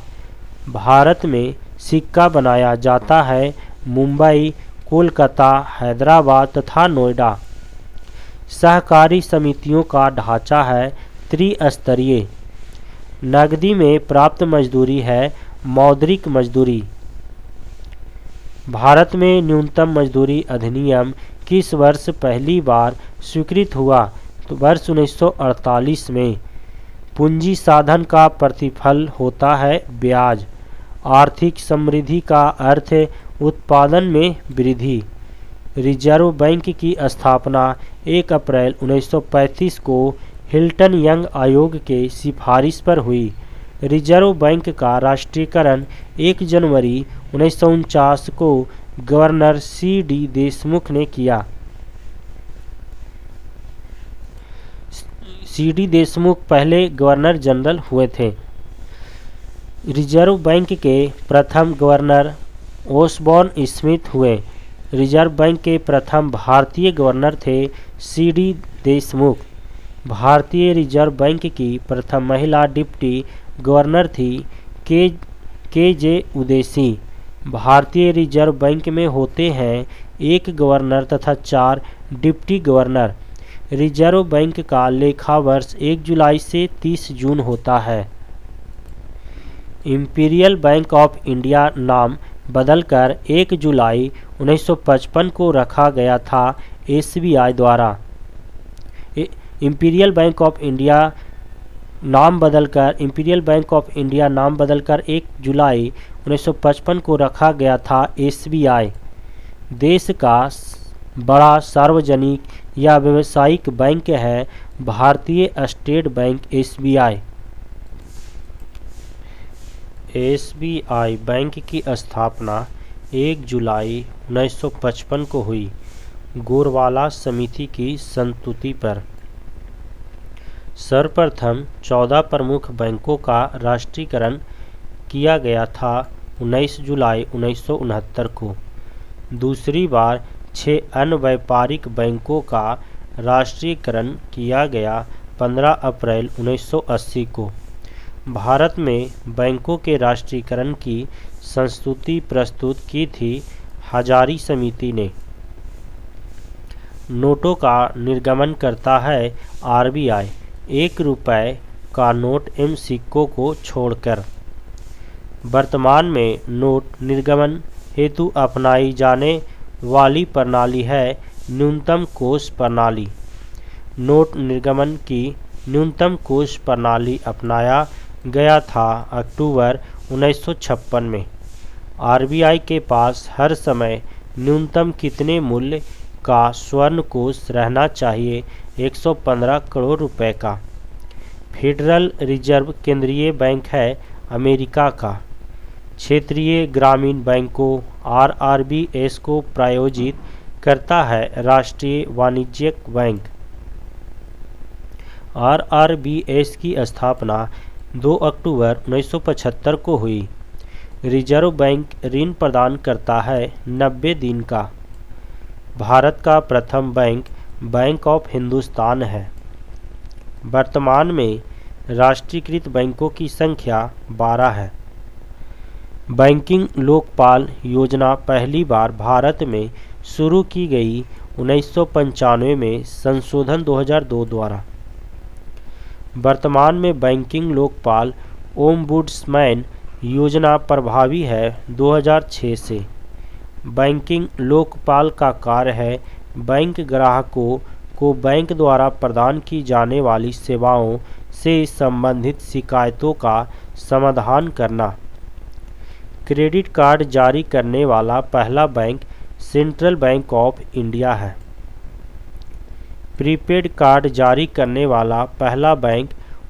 भारत में सिक्का बनाया जाता है मुंबई, कोलकाता, हैदराबाद तथा नोएडा। सहकारी समितियों का ढांचा है त्रिस्तरीय। नकदी में प्राप्त मजदूरी है मौद्रिक मजदूरी। भारत में न्यूनतम मजदूरी अधिनियम किस वर्ष पहली बार स्वीकृत हुआ? तो वर्ष 1948 में। पूंजी साधन का प्रतिफल होता है ब्याज। आर्थिक समृद्धि का अर्थ उत्पादन में वृद्धि। रिजर्व बैंक की स्थापना 1 अप्रैल 1935 को हिल्टन यंग आयोग के सिफारिश पर हुई। रिजर्व बैंक का राष्ट्रीयकरण 1 जनवरी 1949 को गवर्नर C.D. देशमुख ने किया। C.D. देशमुख पहले गवर्नर जनरल हुए थे। रिजर्व बैंक के प्रथम गवर्नर ओसबॉर्न स्मिथ हुए। रिजर्व बैंक के प्रथम भारतीय गवर्नर थे C.D. देशमुख। भारतीय रिजर्व बैंक की प्रथम महिला डिप्टी गवर्नर थी के.जे. उदेसी। भारतीय रिजर्व बैंक में होते हैं 1 गवर्नर तथा 4 डिप्टी गवर्नर। रिजर्व बैंक का लेखा वर्ष 1 जुलाई से 30 जून होता है। इंपीरियल बैंक ऑफ इंडिया नाम बदलकर 1 जुलाई 1955 को रखा गया था SBI द्वारा। इंपीरियल बैंक ऑफ इंडिया नाम बदलकर 1 जुलाई 1955 को रखा गया था SBI। देश का बड़ा सार्वजनिक या व्यावसायिक बैंक है भारतीय state bank SBI। SBI bank की स्थापना 1 जुलाई 1955 को हुई गोरवाला समिति की संस्तुति पर। सर्वप्रथम 14 प्रमुख बैंकों का राष्ट्रीयकरण किया गया था 19 जुलाई 1969 को। दूसरी बार 6 अन्य व्यापारिक बैंकों का राष्ट्रीयकरण किया गया 15 अप्रैल 1980 को। भारत में बैंकों के राष्ट्रीयकरण की संस्तुति प्रस्तुत की थी हजारी समिति ने। नोटों का निर्गमन करता है RBI 1 रुपये का नोट एवं सिक्कों को छोड़कर। वर्तमान में नोट निर्गमन हेतु अपनाई जाने वाली प्रणाली है न्यूनतम कोष प्रणाली। नोट निर्गमन की न्यूनतम कोष प्रणाली अपनाया गया था अक्टूबर 1956 में। RBI के पास हर समय न्यूनतम कितने मूल्य का स्वर्ण कोष रहना चाहिए? 115 करोड़ रुपए का। फेडरल रिजर्व केंद्रीय बैंक है अमेरिका का। क्षेत्रीय ग्रामीण बैंकों RRBs को प्रायोजित करता है राष्ट्रीय वाणिज्यिक बैंक। RRBs की स्थापना 2 अक्टूबर 1975 को हुई। रिजर्व बैंक ऋण प्रदान करता है 90 दिन का। भारत का प्रथम बैंक बैंक ऑफ हिंदुस्तान है। वर्तमान में राष्ट्रीयकृत बैंकों की संख्या 12 है। बैंकिंग लोकपाल योजना पहली बार भारत में शुरू की गई 1995 में, संशोधन 2002 द्वारा। वर्तमान में बैंकिंग लोकपाल ओम्बुड्समैन योजना प्रभावी है 2006 से। बैंकिंग लोकपाल का कार्य है बैंक ग्राहकों को बैंक द्वारा प्रदान की जाने वाली सेवाओं से संबंधित शिकायतों का समाधान करना। क्रेडिट कार्ड जारी करने वाला पहला bank central bank of India है। प्रीपेड कार्ड जारी करने वाला पहला bank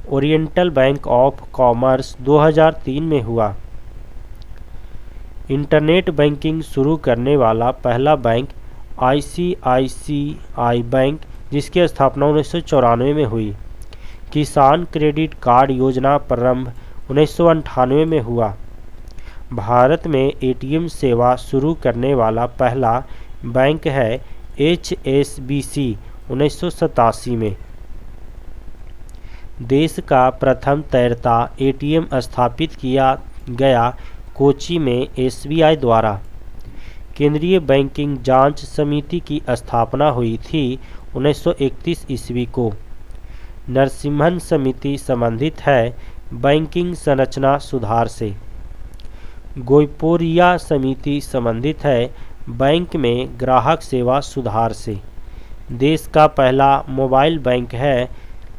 oriental bank of commerce 2003 में हुआ। इंटरनेट बैंकिंग शुरू करने वाला पहला बैंक ICICI बैंक, जिसकी स्थापना 1994 में हुई। किसान क्रेडिट कार्ड योजना प्रारंभ 1998 में हुआ। भारत में ATM सेवा शुरू करने वाला पहला बैंक है HSBC 1987 में। देश का प्रथम तैरता ATM स्थापित किया गया कोच्चि में SBI द्वारा। केंद्रीय बैंकिंग जांच समिति की स्थापना हुई थी 1931 ईस्वी को। नरसिम्हन समिति संबंधित है बैंकिंग संरचना सुधार से। गोयपोरिया समिति संबंधित है बैंक में ग्राहक सेवा सुधार से। देश का पहला मोबाइल बैंक है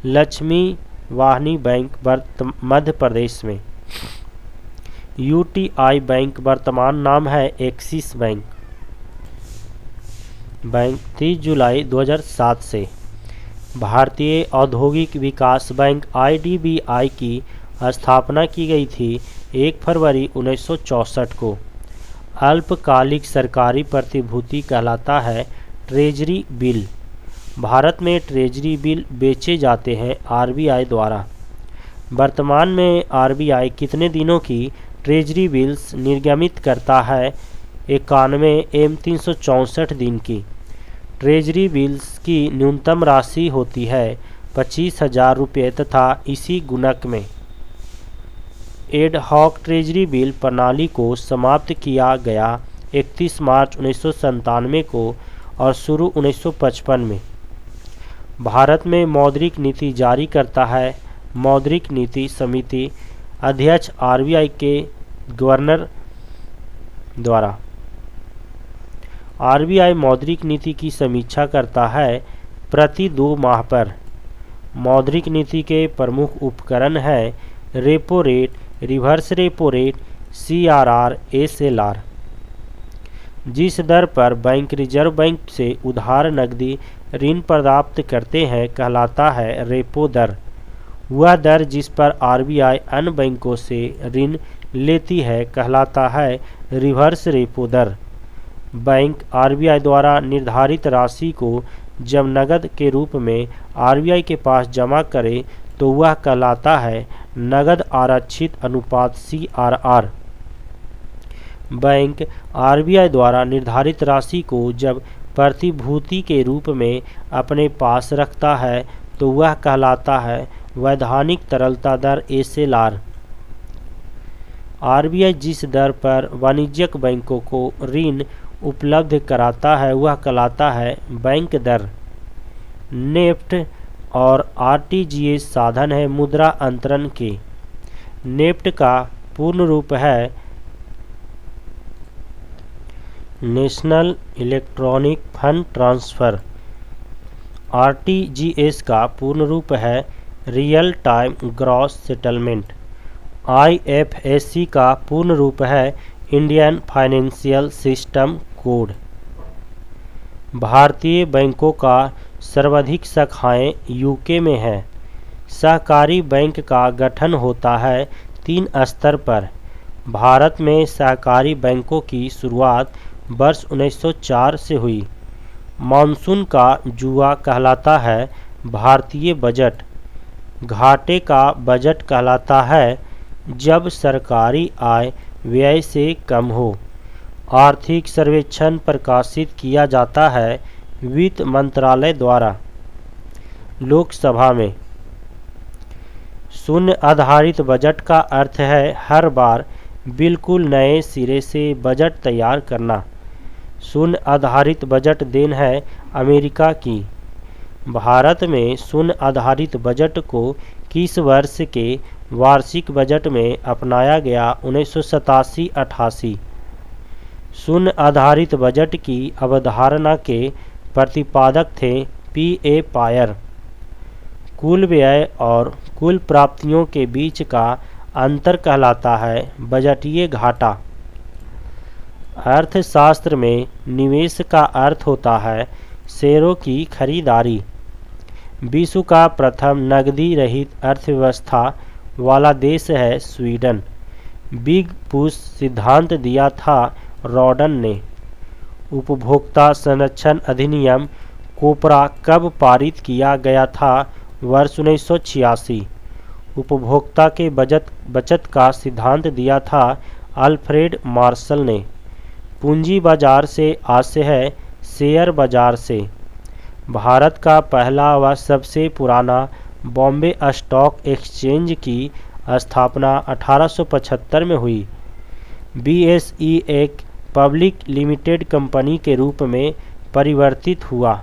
लक्ष्मी वाहिनी बैंक मध्य प्रदेश में। यूटीआई बैंक वर्तमान नाम है एक्सिस बैंक। 30 जुलाई 2007 से भारतीय औद्योगिक विकास बैंक आईडीबीआई की स्थापना की गई थी 1 फरवरी 1964 को। अल्पकालिक सरकारी प्रतिभूति कहलाता है ट्रेजरी बिल। भारत में ट्रेजरी बिल बेचे जाते हैं आरबीआई द्वारा। वर्तमान में आरबीआई कितने दिनों की ट्रेजरी बिल्स निर्गमित करता है? 91 एवं 364 दिन की। ट्रेजरी बिल्स की न्यूनतम राशि होती है 25,000 रुपये तथा इसी गुणक में। एड हॉक ट्रेजरी बिल प्रणाली को समाप्त किया गया 31 मार्च 1997 को और शुरू 1955 में। भारत में मौद्रिक नीति जारी करता है मौद्रिक नीति समिति, अध्यक्ष आरबीआई के गवर्नर द्वारा। आरबीआई मौद्रिक नीति की समीक्षा करता है प्रति 2 माह पर। मौद्रिक नीति के प्रमुख उपकरण हैं repo rate, reverse repo rate, CRR, SLR. जिस दर पर बैंक रिजर्व बैंक से उधार नकदी ऋण प्राप्त करते हैं कहलाता है रेपो दर। वह दर जिस पर आरबीआई अन्य बैंकों से ऋण लेती है कहलाता है रिवर्स रेपो दर। बैंक आरबीआई द्वारा निर्धारित राशि को जब नकद के रूप में आरबीआई के पास जमा करे तो वह कहलाता है नकद आरक्षित अनुपात सीआरआर। बैंक आरबीआई द्वारा निर्धारित राशि को जब प्रतिभूति के रूप में अपने पास रखता है तो वह कहलाता है वैधानिक तरलता दर एसएलआर। आरबीआई जिस दर पर वाणिज्यिक बैंकों को ऋण उपलब्ध कराता है वह कहलाता है बैंक दर। नेफ्ट और आरटीजीएस साधन है मुद्रा अंतरण के। नेफ्ट का पूर्ण रूप है national electronic fund transfer. RTGS का पूर्ण रूप है real time gross settlement. IFSC का पूर्ण रूप है इंडियन फाइनेंशियल सिस्टम कोड। भारतीय बैंकों का सर्वाधिक शाखाएं यूके में हैं। सहकारी बैंक का गठन होता है 3 स्तर पर। भारत में सहकारी बैंकों की शुरुआत वर्ष 1904 से हुई। मानसून का जुआ कहलाता है भारतीय बजट। घाटे का बजट कहलाता है जब सरकारी आय व्यय से कम हो। आर्थिक सर्वेक्षण प्रकाशित किया जाता है वित्त मंत्रालय द्वारा। लोकसभा में शून्य आधारित बजट का अर्थ है हर बार बिल्कुल नए सिरे से बजट तैयार करना। शून्य आधारित बजट देन है अमेरिका की। भारत में शून्य आधारित बजट को किस वर्ष के वार्षिक बजट में अपनाया गया? 1987-88। शून्य आधारित बजट की अवधारणा के प्रतिपादक थे पी.ए. पायर। कुल व्यय और कुल प्राप्तियों के बीच का अंतर कहलाता है बजटीय घाटा। अर्थशास्त्र में निवेश का अर्थ होता है शेयरों की खरीदारी। विश्व का प्रथम नकदी रहित अर्थव्यवस्था वाला देश है स्वीडन। बिग पुश सिद्धांत दिया था रॉडन ने। उपभोक्ता संरक्षण अधिनियम कोपरा कब पारित किया गया था? वर्ष 1986। उपभोक्ता के बचत का सिद्धांत दिया था अल्फ्रेड मार्शल ने। पूंजी बाजार से आशय है शेयर बाजार से। भारत का पहला व सबसे पुराना बॉम्बे स्टॉक एक्सचेंज की स्थापना 1875 में हुई। बीएसई एक पब्लिक लिमिटेड कंपनी के रूप में परिवर्तित हुआ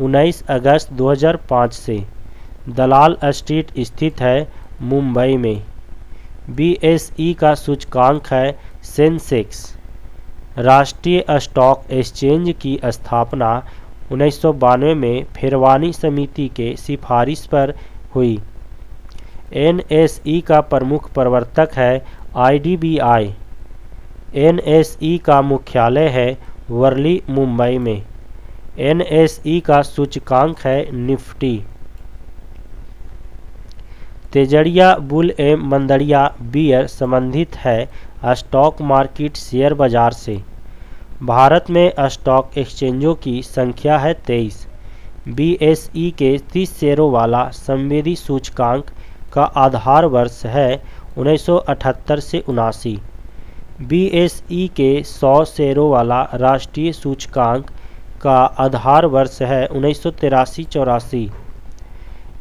19 अगस्त 2005 से। दलाल स्ट्रीट स्थित है मुंबई में। BSE का सूचकांक है सेंसेक्स। राष्ट्रीय स्टॉक एक्सचेंज की स्थापना 1992 में फिरवानी समिति के सिफारिश पर हुई। NSE का प्रमुख प्रवर्तक है IDBI। NSE का मुख्यालय है वर्ली, मुंबई में। NSE का सूचकांक है निफ्टी। तेजड़िया बुल एवं मंदड़िया बियर संबंधित है स्टॉक मार्केट शेयर बाजार से। भारत में स्टॉक एक्सचेंजों की संख्या है 23। BSE के 30 शेयरों वाला संवेदी सूचकांक का आधार वर्ष है 1978 से 79। BSE के 100 शेयरों वाला राष्ट्रीय सूचकांक का आधार वर्ष है 1983-84।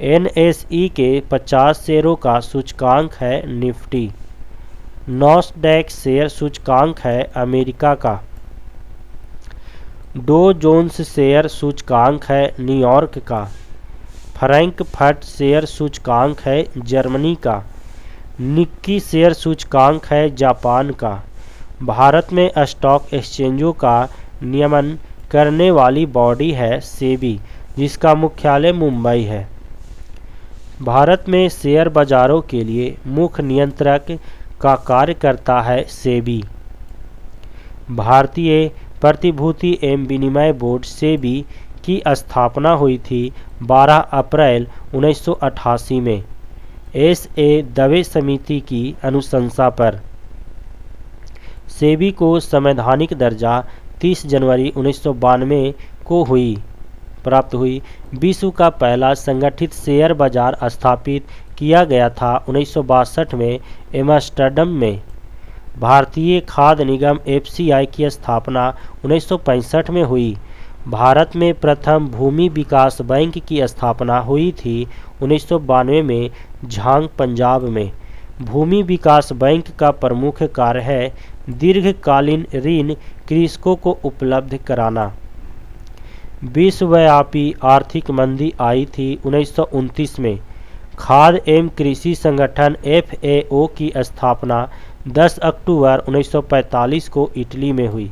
NSE के 50 शेयरों का सूचकांक है निफ्टी। नॉस्डैक शेयर सूचकांक है अमेरिका का। डो जोन्स शेयर सूचकांक है न्यूयॉर्क का। फ्रैंकफर्ट शेयर सूचकांक है जर्मनी का। निक्की शेयर सूचकांक है जापान का। भारत में स्टॉक एक्सचेंजों का नियमन करने वाली बॉडी है सेबी, जिसका मुख्यालय मुंबई है। भारत में शेयर बाजारों के लिए मुख्य नियंत्रक का कार्य करता है सेबी। भारतीय प्रतिभूति एवं विनिमय बोर्ड सेबी की स्थापना हुई थी 12 अप्रैल 1988 में SA दवे समिति की अनुशंसा पर। सेबी को संवैधानिक दर्जा 30 जनवरी 1992 को प्राप्त हुई। विश्व का पहला संगठित शेयर बाजार स्थापित किया गया था 1962 में एम्स्टर्डम में। भारतीय खाद्य निगम FCI की स्थापना 1965 में हुई। भारत में प्रथम भूमि विकास बैंक की स्थापना हुई थी 1992 में झांग, पंजाब में। भूमि विकास बैंक का प्रमुख कार्य है दीर्घकालीन ऋण कृषकों को उपलब्ध कराना। विश्वव्यापी आर्थिक मंदी आई थी 1929 में। खाद्य एवं कृषि संगठन FAO की स्थापना 10 अक्टूबर 1945 को इटली में हुई।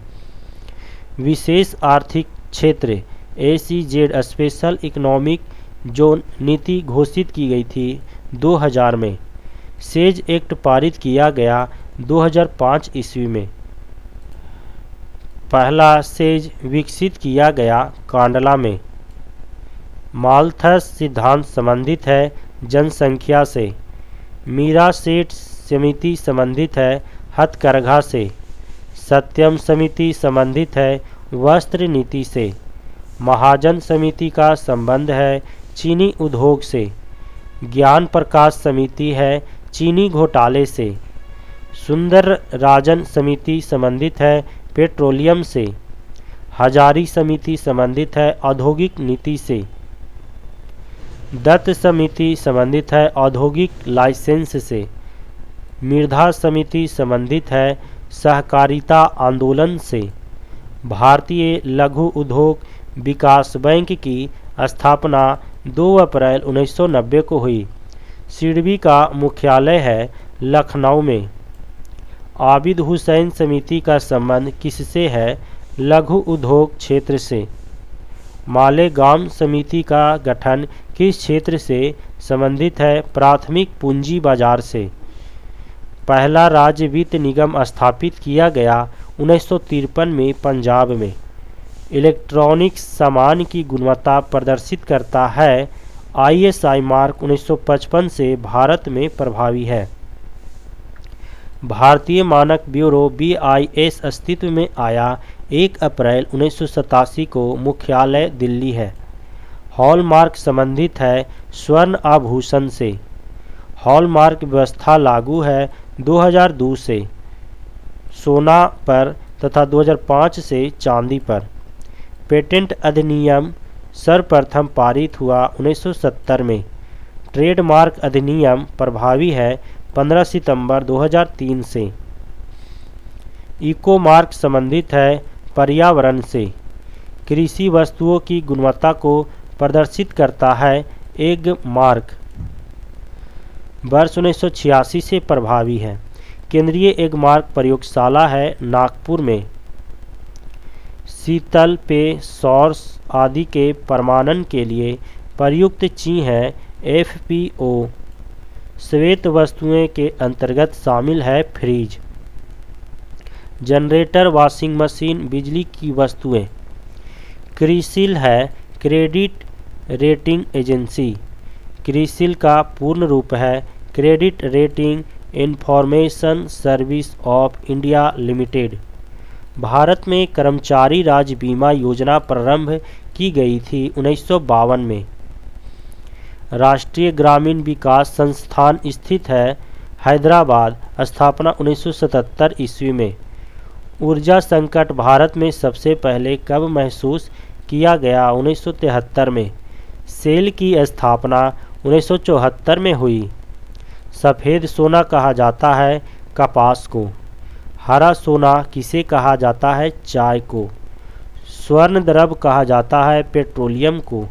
विशेष आर्थिक क्षेत्र ACZ स्पेशल इकोनॉमिक जोन नीति घोषित की गई थी 2000 में। सेज एक्ट पारित किया गया 2005 ईस्वी में। पहला सेज विकसित किया गया कांडला में। माल्थस सिद्धांत संबंधित है जनसंख्या से। मीरा सेठ समिति संबंधित है हथकरघा से। सत्यम समिति संबंधित है वस्त्र नीति से। महाजन समिति का संबंध है चीनी उद्योग से। ज्ञान प्रकाश समिति है चीनी घोटाले से। सुंदर राजन समिति संबंधित है पेट्रोलियम से। हजारी समिति संबंधित है औद्योगिक नीति से। दत्त समिति संबंधित है औद्योगिक लाइसेंस से। मिर्धा समिति संबंधित है सहकारिता आंदोलन से। भारतीय लघु उद्योग विकास बैंक की स्थापना 2 अप्रैल 1990 को हुई। सिडबी का मुख्यालय है लखनऊ में। आबिद हुसैन समिति का संबंध किससे है? लघु उद्योग क्षेत्र से। मालेगांव समिति का गठन किस क्षेत्र से संबंधित है? प्राथमिक पूंजी बाजार से। पहला राज्य वित्त निगम स्थापित किया गया 1953 में पंजाब में। इलेक्ट्रॉनिक्स सामान की गुणवत्ता प्रदर्शित करता है। ISI मार्क 1955 से भारत में प्रभावी है। भारतीय मानक ब्यूरो BIS अस्तित्व में आया 1 अप्रैल 1987 को। मुख्यालय दिल्ली है। हॉलमार्क संबंधित है स्वर्ण आभूषण से। हॉलमार्क व्यवस्था लागू है 2002 से सोना पर तथा 2005 से चांदी पर। पेटेंट अधिनियम सर्वप्रथम पारित हुआ 1970 में। ट्रेडमार्क अधिनियम प्रभावी है 15 सितंबर 2003 से। इको मार्क संबंधित है पर्यावरण से। कृषि वस्तुओं की गुणवत्ता को प्रदर्शित करता है एग मार्क वर्ष 1986 से प्रभावी है। केंद्रीय एग मार्क प्रयोगशाला है नागपुर में। शीतल पेय सौर्स आदि के प्रमाणन के लिए प्रयुक्त चिन्ह है FPO। श्वेत वस्तुएं के अंतर्गत शामिल है फ्रिज, जनरेटर, वॉशिंग मशीन, बिजली की वस्तुएं। क्रिसिल है क्रेडिट रेटिंग एजेंसी। क्रिसिल का पूर्ण रूप है credit rating information service of India limited. Bharat में कर्मचारी राज्य बीमा योजना प्रारंभ की गई थी 1952 में। राष्ट्रीय ग्रामीण विकास संस्थान स्थित है हैदराबाद, स्थापना 1977 ईस्वी में। ऊर्जा संकट भारत में सबसे पहले कब महसूस किया गया? 1973 में। सेल की स्थापना 1974 में हुई। सफ़ेद सोना कहा जाता है कपास को। हरा सोना किसे कहा जाता है? चाय को। स्वर्ण द्रव्य कहा जाता है पेट्रोलियम को।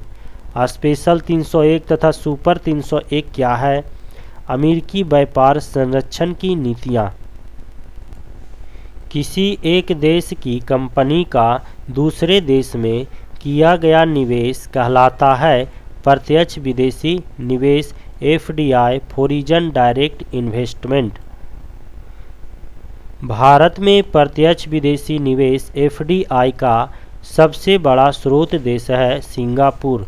स्पेशल 301 तथा सुपर 301 क्या है? अमेरिकी व्यापार संरक्षण की नीतियाँ। किसी एक देश की कंपनी का दूसरे देश में किया गया निवेश कहलाता है प्रत्यक्ष विदेशी निवेश FDI foreign direct investment. Bharat में प्रत्यक्ष विदेशी निवेश FDI का सबसे बड़ा स्रोत देश है सिंगापुर।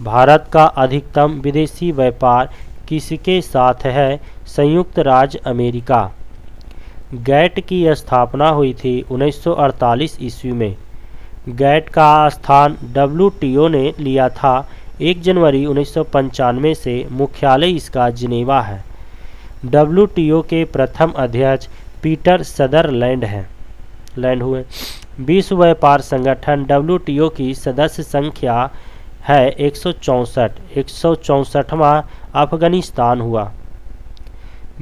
भारत का अधिकतम विदेशी व्यापार किसके साथ है? संयुक्त राज्य अमेरिका। गैट की स्थापना हुई थी 1948 ईस्वी में। गैट का स्थान WTO ने लिया था 1 जनवरी 1995 से। मुख्यालय इसका जिनेवा है। WTO के प्रथम अध्यक्ष पीटर सदरलैंड हुए। विश्व व्यापार संगठन WTO की सदस्य संख्या है 164। 164वां अफगानिस्तान हुआ।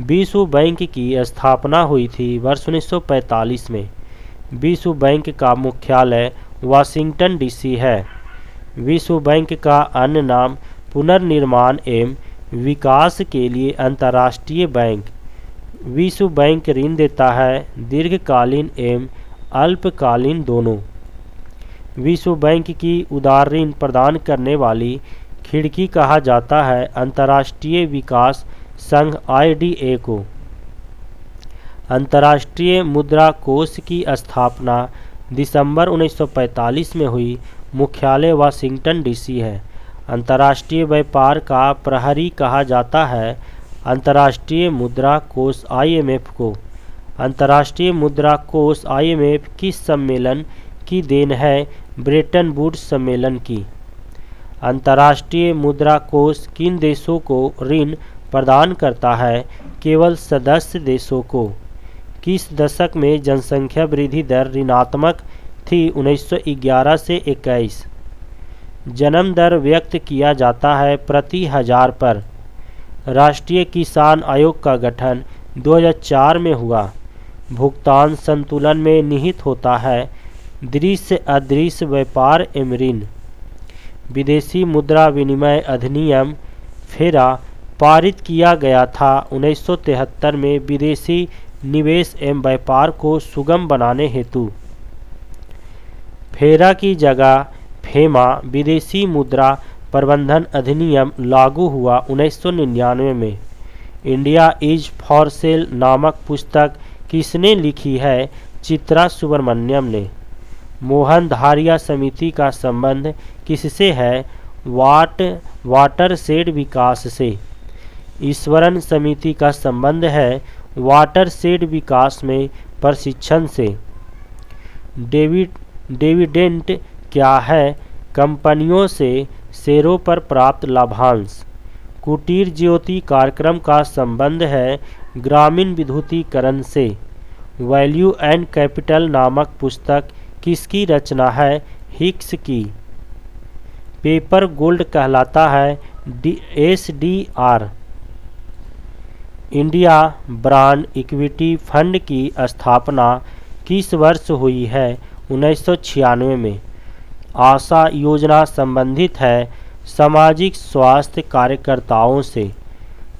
विश्व बैंक की स्थापना हुई थी वर्ष 1945 में। विश्व बैंक का मुख्यालय वाशिंगटन DC है। विश्व बैंक का अन्य नाम पुनर्निर्माण एवं विकास के लिए अंतर्राष्ट्रीय बैंक। विश्व बैंक ऋण देता है दीर्घकालीन एवं अल्पकालीन दोनों। विश्व बैंक की उदार ऋण प्रदान करने वाली खिड़की कहा जाता है अंतर्राष्ट्रीय विकास संघ IDA को। अंतर्राष्ट्रीय मुद्रा कोष की स्थापना दिसंबर 1945 में हुई। मुख्यालय वाशिंगटन DC है। अंतर्राष्ट्रीय व्यापार का प्रहरी कहा जाता है अंतर्राष्ट्रीय मुद्रा कोष IMF को। अंतर्राष्ट्रीय मुद्रा कोष IMF किस सम्मेलन की देन है? ब्रेटन वुड्स सम्मेलन की। अंतर्राष्ट्रीय मुद्रा कोष किन देशों को ऋण प्रदान करता है? केवल सदस्य देशों को। किस दशक में जनसंख्या वृद्धि दर ऋणात्मक थी? 1911 से 21। जन्म दर व्यक्त किया जाता है प्रति हजार पर। राष्ट्रीय किसान आयोग का गठन 2004 में हुआ। भुगतान संतुलन में निहित होता है दृश्य अदृश्य व्यापार एवं ऋण। विदेशी मुद्रा विनिमय अधिनियम फेरा पारित किया गया था 1973 में विदेशी निवेश एवं व्यापार को सुगम बनाने हेतु। फेरा की जगह फेमा विदेशी मुद्रा प्रबंधन अधिनियम लागू हुआ 1999 में। इंडिया इज फॉर सेल नामक पुस्तक किसने लिखी है? चित्रा सुब्रमण्यम ने। मोहन धारिया समिति का संबंध किससे है? वाटरशेड विकास से। ईश्वरन समिति का संबंध है वाटरशेड विकास में प्रशिक्षण से। डिविडेंड क्या है? कंपनियों से शेयरों पर प्राप्त लाभांश। कुटीर ज्योति कार्यक्रम का संबंध है ग्रामीण विद्युतीकरण से। वैल्यू एंड कैपिटल नामक पुस्तक किसकी रचना है? हिक्स की। पेपर गोल्ड कहलाता है SDR। India brand equity fund की स्थापना किस वर्ष हुई है? 1996 में। आशा योजना संबंधित है सामाजिक स्वास्थ्य कार्यकर्ताओं से।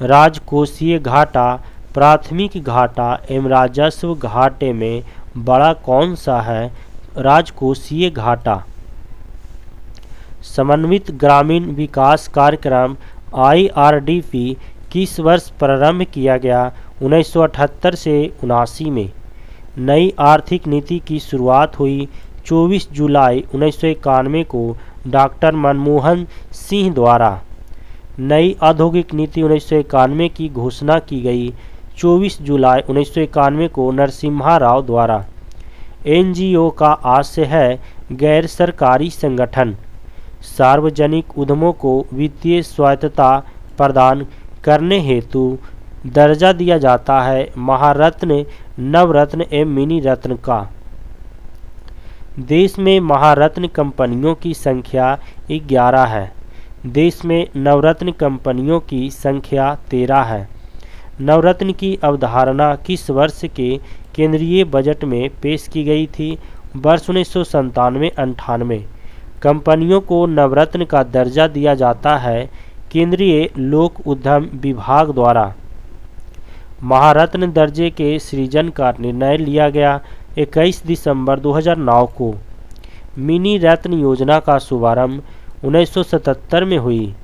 राजकोषीय घाटा, प्राथमिक घाटा एवं राजस्व घाटे में बड़ा कौन सा है? राजकोषीय घाटा। समन्वित ग्रामीण विकास कार्यक्रम IRDP किस वर्ष प्रारंभ किया गया? 1978 से 79 में। नई आर्थिक नीति की शुरुआत हुई 24 जुलाई 1991 को डॉक्टर मनमोहन सिंह द्वारा। नई औद्योगिक नीति 1991 की घोषणा की गई 24 जुलाई 1991 को नरसिम्हा राव द्वारा। NGO का आशय है गैर सरकारी संगठन। सार्वजनिक उद्यमों को वित्तीय स्वायत्तता प्रदान करने हेतु दर्जा दिया जाता है महारत्न, नवरत्न एवं मिनी रत्न का। देश में महारत्न कंपनियों की संख्या 11 है। देश में नवरत्न कंपनियों की संख्या 13 है। नवरत्न की अवधारणा किस वर्ष के केंद्रीय बजट में पेश की गई थी? वर्ष 1997-98। कंपनियों को नवरत्न का दर्जा दिया जाता है केंद्रीय लोक उद्यम विभाग द्वारा। महारत्न दर्जे के सृजन का निर्णय लिया गया 21 दिसंबर 2009 को। मिनी रत्न योजना का शुभारंभ 1977 में हुई।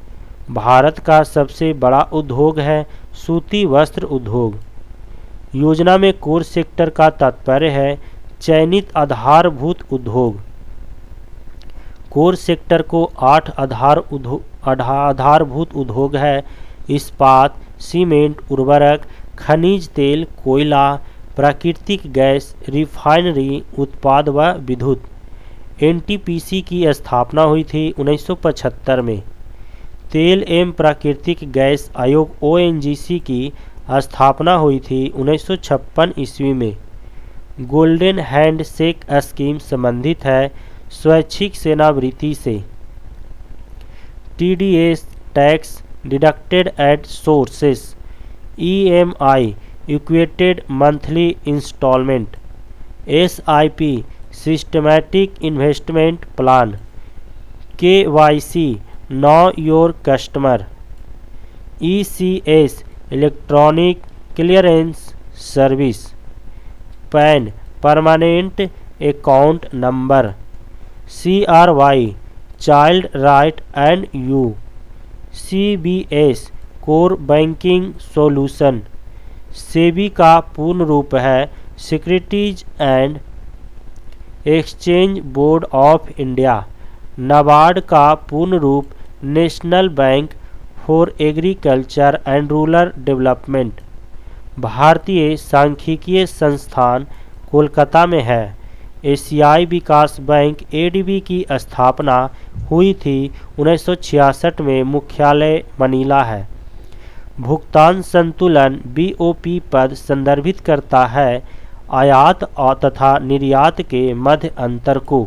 भारत का सबसे बड़ा उद्योग है सूती वस्त्र उद्योग। योजना में कोर सेक्टर का तात्पर्य है चयनित आधारभूत उद्योग। कोर सेक्टर को 8 आधारभूत उद्योग है: इस्पात, सीमेंट, उर्वरक, खनिज तेल, कोयला, प्राकृतिक गैस, रिफाइनरी उत्पाद व विद्युत। NTPC की स्थापना हुई थी 1975 में। तेल एवं प्राकृतिक गैस आयोग ONGC की स्थापना हुई थी 1956 ईस्वी में। गोल्डन हैंड शेक स्कीम संबंधित है स्वैच्छिक सेवानिवृत्ति से। TDS tax deducted at sources. EMI equated monthly instalment. SIP systematic investment plan. KYC know your customer. ECS electronic clearance service. PAN permanent account number. CRY child right and you. CBS core banking solution. SEBI का पूर्ण रूप है securities and exchange board of India. NABARD का पूर्ण रूप national bank for agriculture and rural development. भारतीय सांख्यिकीय संस्थान कोलकाता में है। एशियाई विकास बैंक ADB की स्थापना हुई थी 1966 में। मुख्यालय मनीला है। भुगतान संतुलन BOP पद संदर्भित करता है आयात तथा निर्यात के मध्य अंतर को।